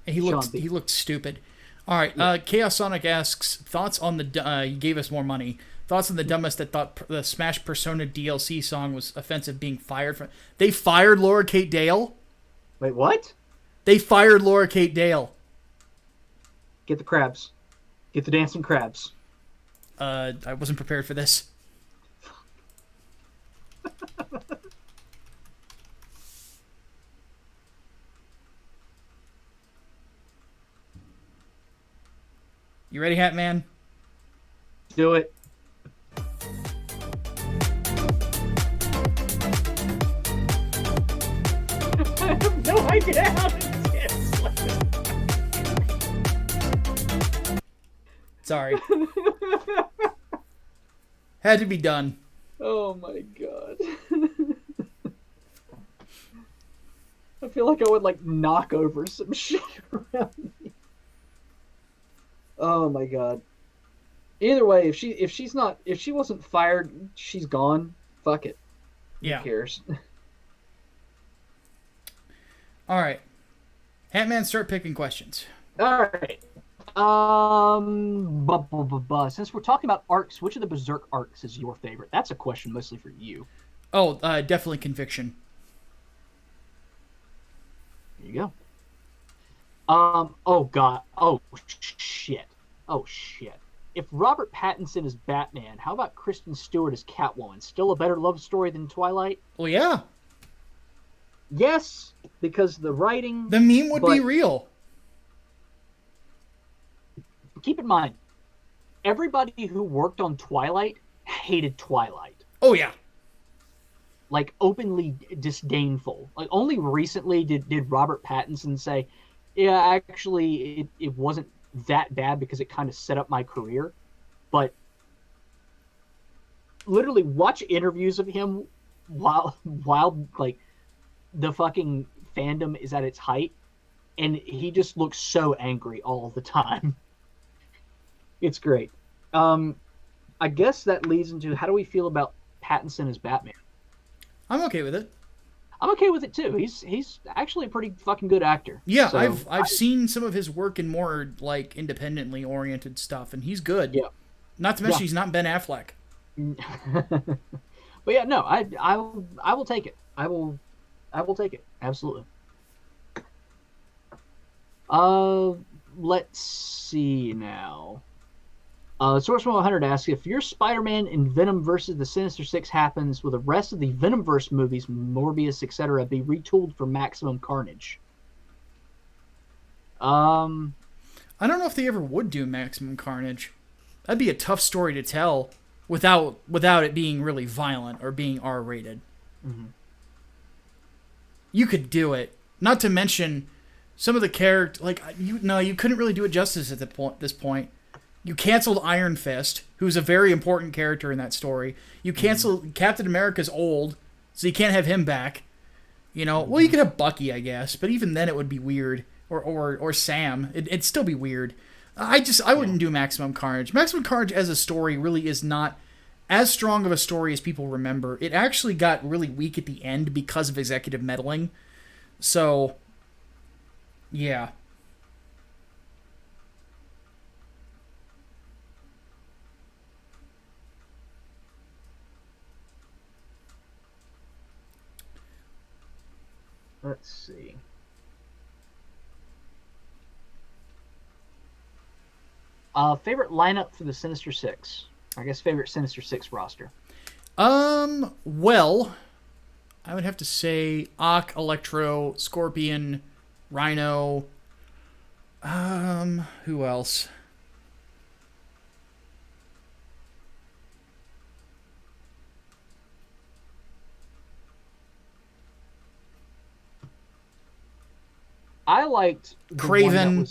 He looked stupid. All right, Chaos Sonic asks thoughts on the. He gave us more money. Thoughts on the dumbest that thought the Smash Persona DLC song was offensive being fired from. They fired Laura Kate Dale. Wait, what? They fired Laura Kate Dale. Get the crabs. Get the dancing crabs. I wasn't prepared for this. You ready, Hatman? Do it. I have no idea how to dance like this. Sorry. Had to be done. Oh my god. I feel like I would knock over some shit around me. Oh my god. Either way, if she wasn't fired, she's gone. Fuck it. Yeah. Who cares? All right. Hatman, start picking questions. All right. Since we're talking about arcs, which of the Berserk arcs is your favorite? That's a question mostly for you. Oh, definitely Conviction. There you go. Oh god. Oh shit. Oh shit. If Robert Pattinson is Batman, how about Kristen Stewart as Catwoman? Still a better love story than Twilight? Well, yeah. Yes, because the writing... The meme would be real. keep in mind, everybody who worked on Twilight hated Twilight. Oh, yeah. Like, openly disdainful. Like, only recently did Robert Pattinson say, yeah, actually, it wasn't that bad because it kind of set up my career. But literally watch interviews of him while like the fucking fandom is at its height, and he just looks so angry all the time. It's great. I guess that leads into, how do we feel about Pattinson as Batman? I'm okay with it. I'm okay with it too. He's actually a pretty fucking good actor. Yeah, so, I've seen some of his work in more like independently oriented stuff, and he's good. Yeah. Not to mention he's not Ben Affleck. But yeah, no, I will take it. I will take it. Absolutely. Let's see now. Source 100 asks, if your Spider-Man in Venom versus the Sinister Six happens, will the rest of the Venomverse movies, Morbius, etc., be retooled for maximum carnage? I don't know if they ever would do maximum carnage. That'd be a tough story to tell without it being really violent or being R-rated. Mm-hmm. You could do it. Not to mention some of the characters, like you couldn't really do it justice at this point. You canceled Iron Fist, who's a very important character in that story. You canceled Captain America's old, so you can't have him back. Well, you could have Bucky, I guess, but even then it would be weird. Or Sam. It'd still be weird. I wouldn't do Maximum Carnage. Maximum Carnage as a story really is not as strong of a story as people remember. It actually got really weak at the end because of executive meddling. So, yeah. Let's see. Favorite lineup for the Sinister Six? I guess favorite Sinister Six roster. Well, I would have to say Ock, Electro, Scorpion, Rhino. Who else? I liked Craven,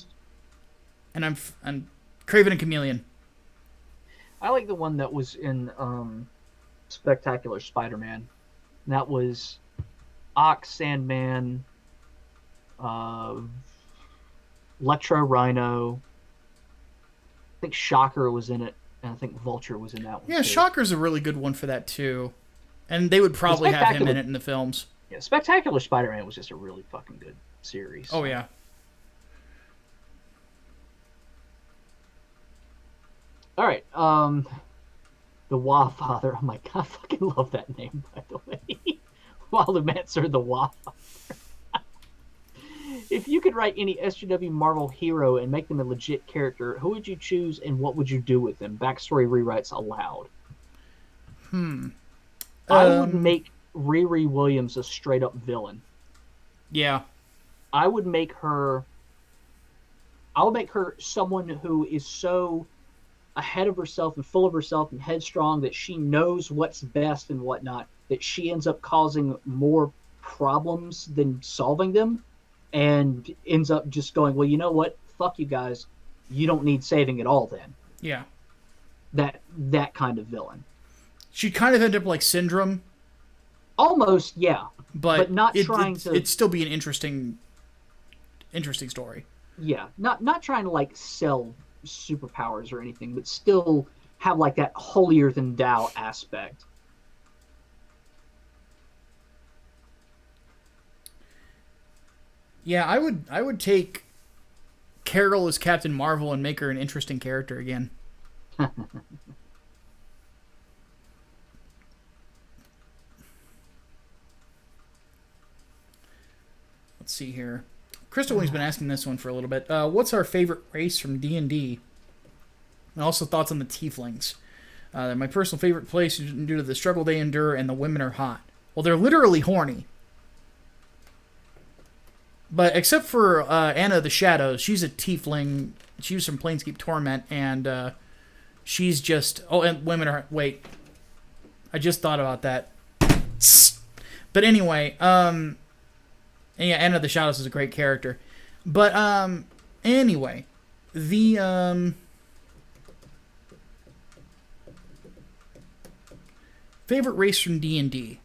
and I'm Craven and Chameleon. I like the one that was in Spectacular Spider-Man. That was Ox, Sandman, Electro, Rhino. I think Shocker was in it, and I think Vulture was in that one. Yeah, too. Shocker's a really good one for that too, and they would probably have him in it in the films. Yeah, Spectacular Spider-Man was just a really fucking good series. Oh yeah. All right. The Wildfather. Oh my god, I fucking love that name, by the way. Wildermancer the Wildfather. If you could write any SJW Marvel hero and make them a legit character, who would you choose and what would you do with them? Backstory rewrites allowed. I would make Riri Williams a straight up villain. Yeah. I would make her someone who is so ahead of herself and full of herself and headstrong that she knows what's best and whatnot, that she ends up causing more problems than solving them, and ends up just going, well, you know what? Fuck you guys. You don't need saving at all then. Yeah. That kind of villain. She'd kind of end up like Syndrome. Almost, yeah. But not trying to... It'd still be an interesting story. Yeah. Not trying to, like, sell superpowers or anything, but still have, like, that holier-than-thou aspect. Yeah, I would take Carol as Captain Marvel and make her an interesting character again. Let's see here. Crystal Wing's been asking this one for a little bit. What's our favorite race from D&D? And also thoughts on the Tieflings. They're my personal favorite place due to the struggle they endure, and the women are hot. Well, they're literally horny. But except for Anna of the Shadows, she's a Tiefling She was from Planescape Torment, and she's just... Oh, and women are... Wait. I just thought about that. But anyway, yeah, Anna of the Shadows is a great character. But, anyway, the, favorite race from D&D?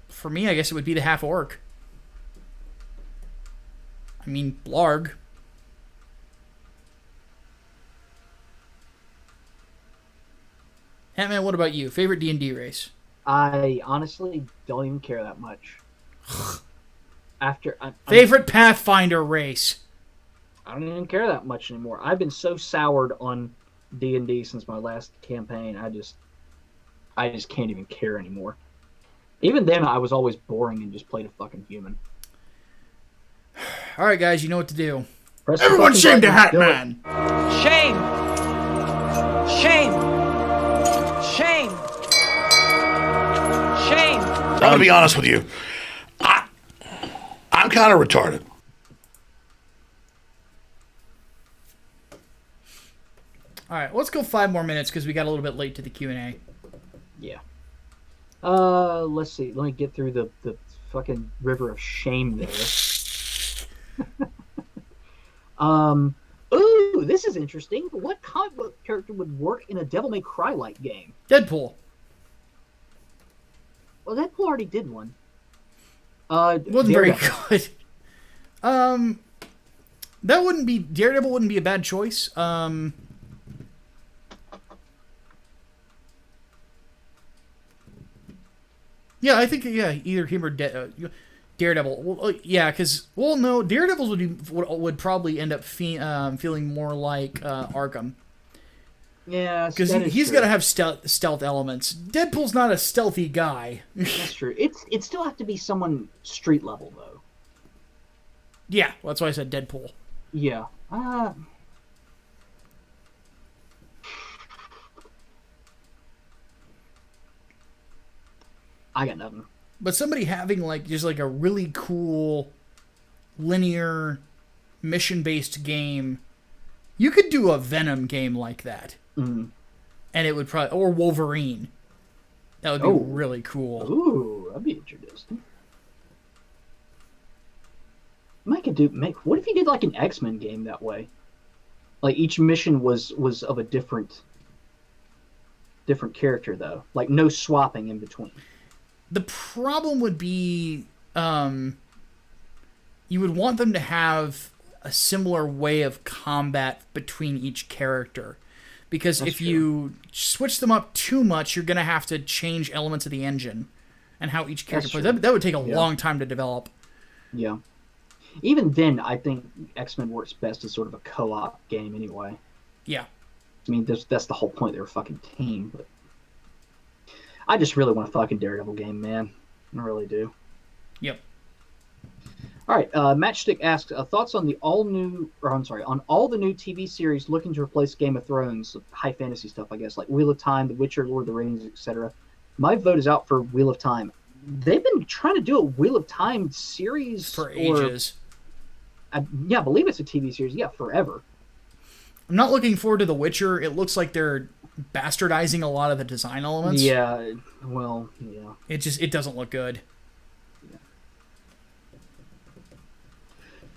For me, I guess it would be the half-orc. I mean, Blarg. Hatman, what about you? Favorite D&D race? I honestly don't even care that much. Favorite Pathfinder race? I don't even care that much anymore. I've been so soured on D&D since my last campaign. I just can't even care anymore. Even then, I was always boring and just played a fucking human. All right, guys, you know what to do. Everyone shame to Hatman! Shame! Shame! Shame! Shame! I'm gonna be honest with you. I'm kind of retarded. All right, let's go 5 more minutes because we got a little bit late to the Q&A. Yeah. Let's see. Let me get through the fucking river of shame there. Ooh, this is interesting. What comic book character would work in a Devil May Cry-like game? Deadpool. Well, Deadpool already did one. Wasn't very good. That wouldn't be... Daredevil wouldn't be a bad choice. Yeah, I think, yeah, either him or Daredevil. Well, yeah, because... Well, no, Daredevil would probably end up feeling more like Arkham. Yeah, because he's got to have stealth elements. Deadpool's not a stealthy guy. That's true. It still have to be someone street level, though. Yeah, well, that's why I said Deadpool. Yeah. I got nothing. But somebody having just a really cool linear mission-based game, you could do a Venom game like that. Mm-hmm. And it would probably... Or Wolverine. That would be really cool. Ooh, that'd be interesting. What if you did like an X-Men game that way? Like each mission was of a different character though. Like no swapping in between. The problem would be you would want them to have a similar way of combat between each character. Because if you switch them up too much, you're going to have to change elements of the engine and how each character plays. That would take a long time to develop. Yeah. Even then, I think X-Men works best as sort of a co-op game anyway. Yeah. I mean, that's the whole point. They're a fucking team. But I just really want a fucking Daredevil game, man. I really do. Yep. All right. Matchstick asks thoughts on all the new TV series looking to replace Game of Thrones, high fantasy stuff, I guess, like Wheel of Time, The Witcher, Lord of the Rings, etc. My vote is out for Wheel of Time. They've been trying to do a Wheel of Time series for ages. I believe it's a TV series. Yeah, forever. I'm not looking forward to The Witcher. It looks like they're bastardizing a lot of the design elements. Yeah, well, yeah. It doesn't look good.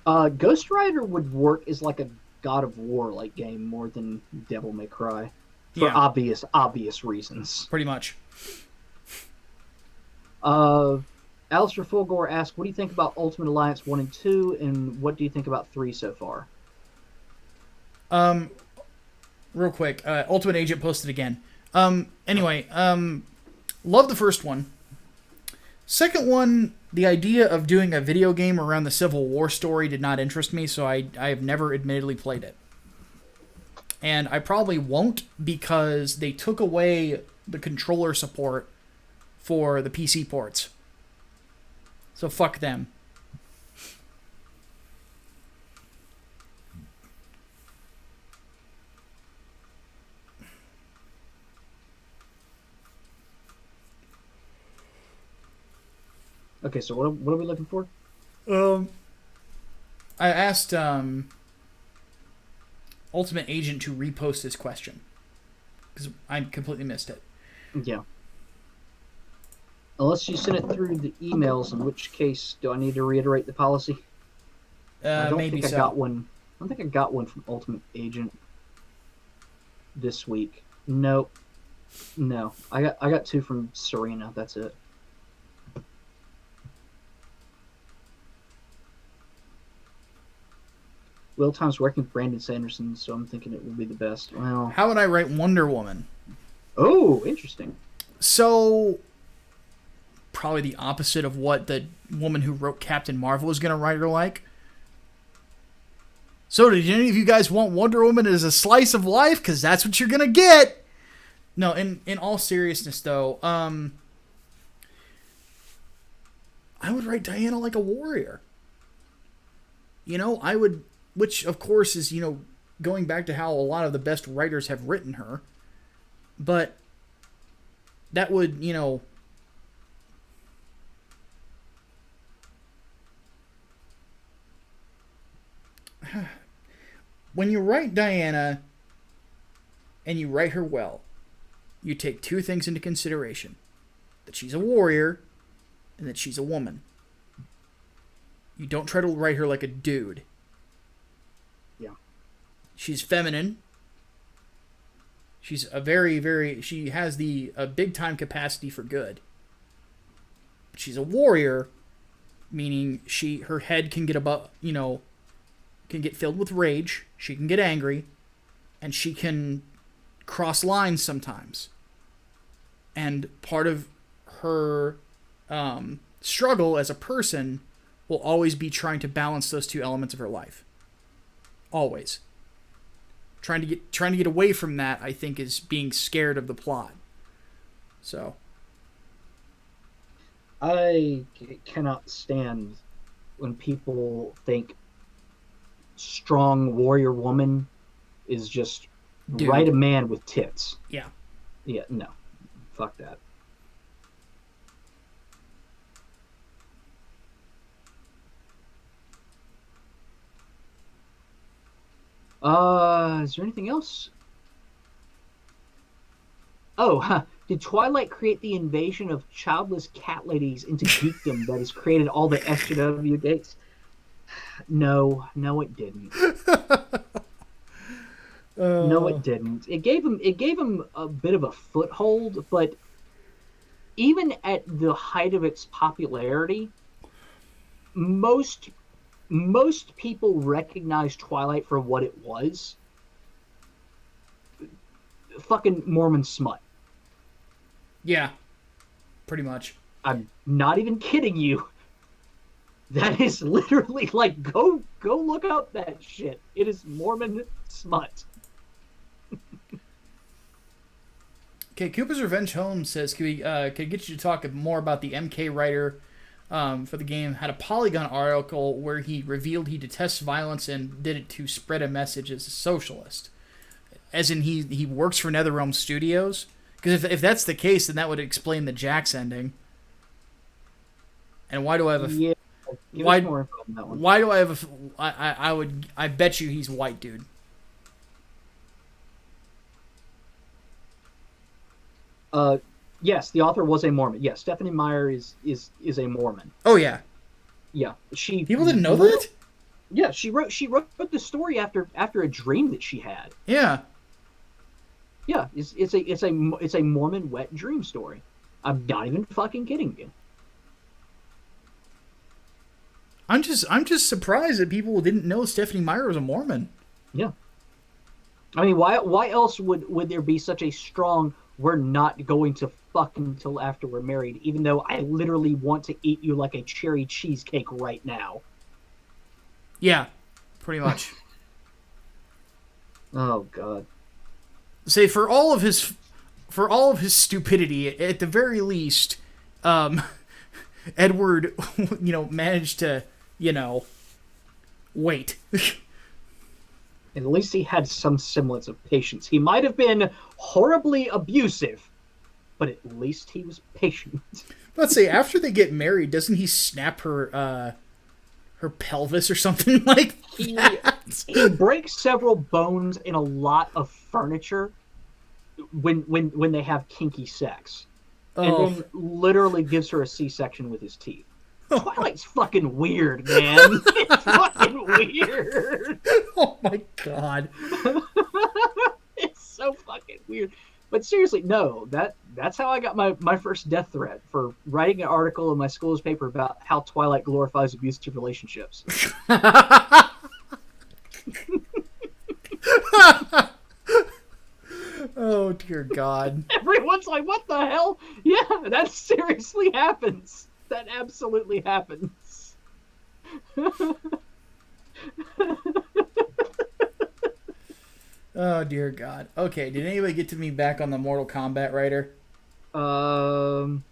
Ghost Rider would work as like a God of War like game more than Devil May Cry for obvious reasons. Pretty much. Alistair Fulgore asked, what do you think about Ultimate Alliance 1 and 2, and what do you think about 3 so far? Real quick, Ultimate Agent posted again. Anyway, love the first one. Second one, the idea of doing a video game around the Civil War story did not interest me, so I have never admittedly played it. And I probably won't because they took away the controller support for the PC ports. So fuck them. Okay, so what are we looking for? I asked Ultimate Agent to repost this question because I completely missed it. Yeah. Unless you send it through the emails, in which case do I need to reiterate the policy? I don't Maybe think so. I got one. I don't think I got one from Ultimate Agent this week. Nope. No. I got 2 from Serena. That's it. Will Time's working with Brandon Sanderson, so I'm thinking it will be the best. Well, How would I write Wonder Woman? oh, interesting. So, probably the opposite of what the woman who wrote Captain Marvel is going to write her like. So, did any of you guys want Wonder Woman as a slice of life? Because that's what you're going to get. No, in all seriousness, though, I would write Diana like a warrior. You know, I would, which of course is, going back to how a lot of the best writers have written her. But that would, when you write Diana and you write her well, you take 2 things into consideration: that she's a warrior and that she's a woman. You don't try to write her like a dude. Yeah. She's feminine. She's she has a big time capacity for good. She's a warrior, meaning her head can get can get filled with rage. She can get angry, and she can cross lines sometimes. And part of her struggle as a person will always be trying to balance those 2 elements of her life. Always. Trying to get away from that, I think, is being scared of the plot. So I cannot stand when people think strong warrior woman is just Dude. write a man with tits. Yeah. Yeah, no. Fuck that. Is there anything else? Oh, did Twilight create the invasion of childless cat ladies into geekdom that has created all the SJW gates? No, it didn't. No, it didn't. It gave him a bit of a foothold, but even at the height of its popularity, most people recognized Twilight for what it was. Fucking Mormon smut. Yeah. Pretty much. I'm not even kidding you. That is literally like go look up that shit. It is Mormon smut. Okay, Cooper's Revenge Home says, can get you to talk more about the MK writer for the game had a Polygon article where he revealed he detests violence and did it to spread a message as a socialist. As in, he works for NetherRealm Studios. Because if that's the case, then that would explain the Jax ending. And why do I have a... Yeah. Give us more info on that one. Why do I have a... I bet you he's white, dude. Yes, the author was a Mormon. Yes, Stephanie Meyer is a Mormon. Oh, yeah. Yeah, People didn't know that? Yeah, she wrote the story after a dream that she had. Yeah. Yeah, it's a Mormon wet dream story. I'm not even fucking kidding you. I'm just surprised that people didn't know Stephanie Meyer was a Mormon. Yeah. I mean, why else would there be such a strong "we're not going to fuck until after we're married," even though I literally want to eat you like a cherry cheesecake right now? Yeah, pretty much. Oh God. Say for all of his stupidity, at the very least, Edward, managed to, wait. At least he had some semblance of patience. He might have been horribly abusive, but at least he was patient. Let's say after they get married, doesn't he snap her her pelvis or something like that. He breaks several bones in a lot of furniture when they have kinky sex. And then literally gives her a C-section with his teeth. Twilight's fucking weird, man. It's fucking weird. Oh my god. It's so fucking weird. But seriously, no, that's how I got my first death threat for writing an article in my school's paper about how Twilight glorifies abusive relationships. Oh dear God. Everyone's like, what the hell? Yeah, that seriously happens. That absolutely happens. Oh dear God. Okay, did anybody get to me back on the Mortal Kombat writer? Because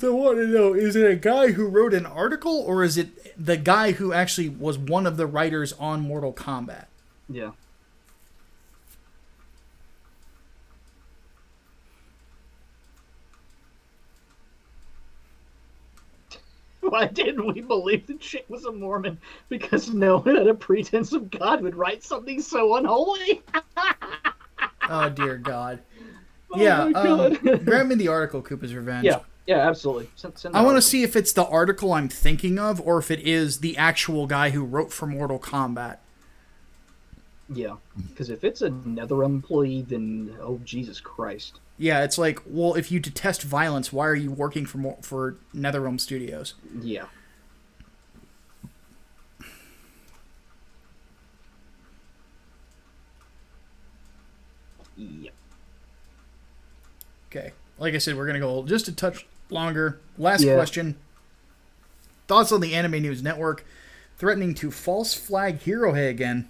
I want to know, is it a guy who wrote an article, or is it the guy who actually was one of the writers on Mortal Kombat? Yeah. Why didn't we believe the chick was a Mormon? Because no one had a pretense of God would write something so unholy. Oh dear God. Oh Yeah, my God. grab me the article, Koopa's Revenge. Yeah, absolutely. Send I want to see if it's the article I'm thinking of, or if it is the actual guy who wrote for Mortal Kombat. Yeah, because if it's a NetherRealm employee, then oh Jesus Christ. Yeah, it's like, well, if you detest violence, why are you working for NetherRealm Studios? Yeah. Yep. Okay. Like I said, we're going to go just a touch longer. Last question. Thoughts on the Anime News Network threatening to false flag Hirohei again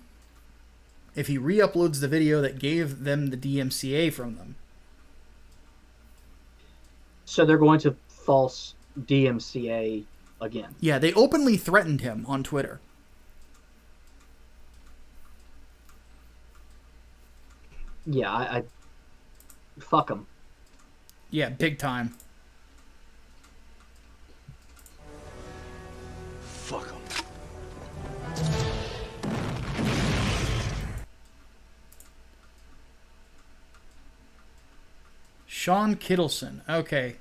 if he re-uploads the video that gave them the DMCA from them. So they're going to false DMCA again. Yeah, they openly threatened him on Twitter. Yeah, I fuck them. Yeah, big time. Fuck him. Sean Kittleson. Okay.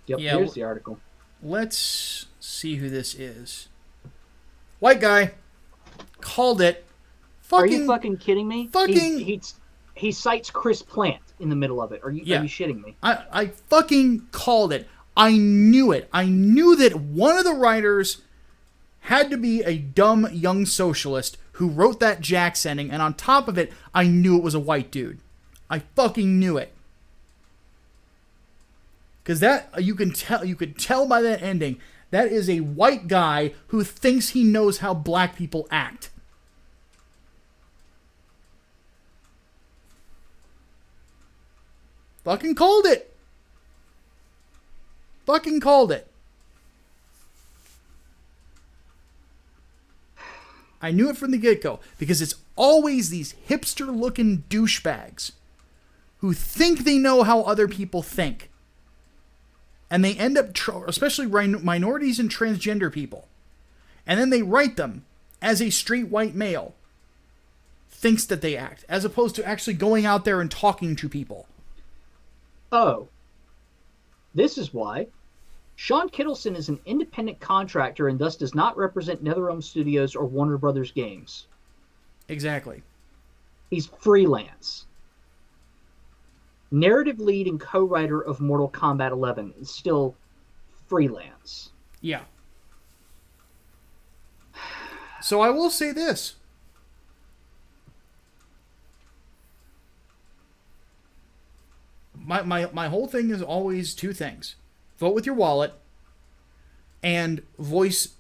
Yep, Yeah, here's the article. Let's see who this is. White guy. Called it. Are you fucking kidding me? Fucking... He cites Chris Plant in the middle of it. Are you shitting me? I fucking called it. I knew it. I knew that one of the writers had to be a dumb young socialist who wrote that Jack sending, and on top of it, I knew it was a white dude. I fucking knew it. Because that, you could tell by that ending, that is a white guy who thinks he knows how black people act. Fucking called it. Fucking called it. I knew it from the get-go, because it's always these hipster-looking douchebags who think they know how other people think. And they end up, especially minorities and transgender people. And then they write them as a straight white male thinks that they act, as opposed to actually going out there and talking to people. Oh. This is why. Sean Kittleson is an independent contractor and thus does not represent NetherRealm Studios or Warner Brothers Games. Exactly. He's freelance. Narrative lead and co-writer of Mortal Kombat 11 is still freelance. Yeah. So I will say this. My whole thing is always two things. Vote with your wallet and voice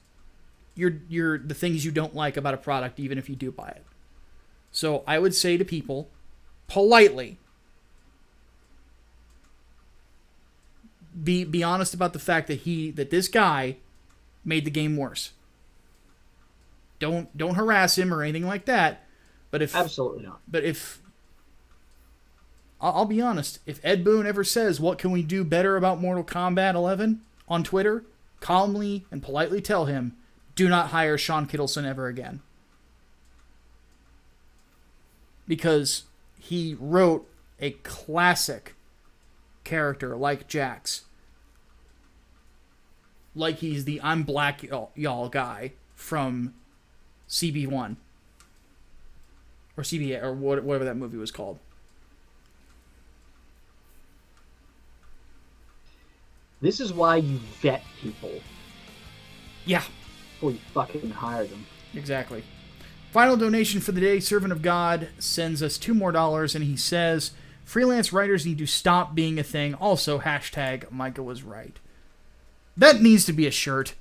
the things you don't like about a product, even if you do buy it. So I would say to people, politely, be honest about the fact that this guy made the game worse. Don't harass him or anything like that. But if absolutely not. But if I'll be honest. If Ed Boon ever says, what can we do better about Mortal Kombat 11 on Twitter, calmly and politely tell him, do not hire Sean Kittleson ever again. Because he wrote a classic character like Jax. Like he's the I'm black y'all guy from CB1. Or CB, or whatever that movie was called. This is why you vet people Yeah, before you fucking hire them. exactly. Final donation for the day. Servant of God sends us $2 more, and he says, freelance writers need to stop being a thing. Also, hashtag Micah was right. That needs to be a shirt.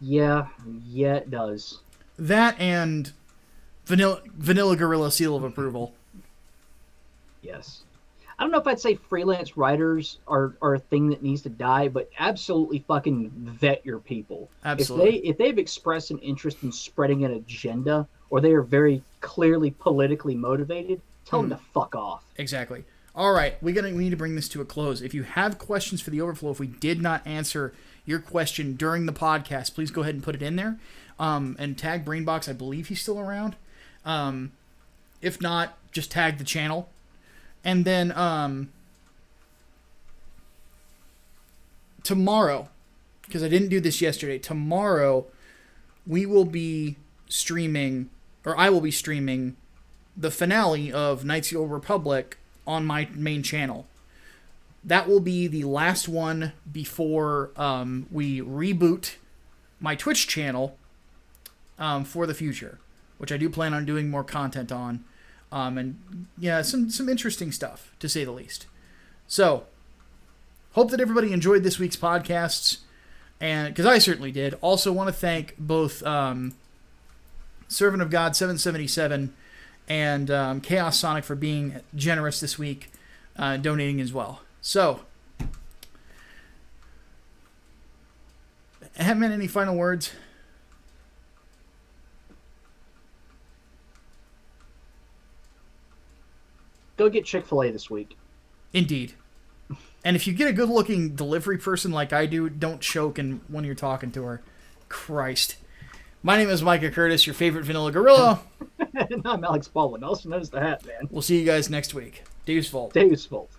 Yeah, it does. That and Vanilla Gorilla seal of approval. Yes. I don't know if I'd say freelance writers are a thing that needs to die, but absolutely fucking vet your people. Absolutely. If they've expressed an interest in spreading an agenda, or they are very clearly politically motivated, tell them to fuck off. Exactly. All right, we need to bring this to a close. If you have questions for the Overflow, if we did not answer your question during the podcast, please go ahead and put it in there. And tag Brainbox. I believe he's still around. If not, just tag the channel. And then tomorrow, because I didn't do this yesterday, tomorrow we will be streaming, or I will be streaming, the finale of Knights of the Old Republic on my main channel. That will be the last one before we reboot my Twitch channel for the future, which I do plan on doing more content on. And yeah, some interesting stuff, to say the least. So, hope that everybody enjoyed this week's podcasts, and because I certainly did. Also want to thank both Servant of God 777 and Chaos Sonic for being generous this week, donating as well. So, Hatman, any final words? Go get Chick-fil-A this week. Indeed. And if you get a good-looking delivery person like I do, don't choke when you're talking to her. Christ. My name is Micah Curtis, your favorite vanilla gorilla. And I'm Alex Baldwin, also known as the Hatman. We'll see you guys next week. Deus Volt. Deus Volt.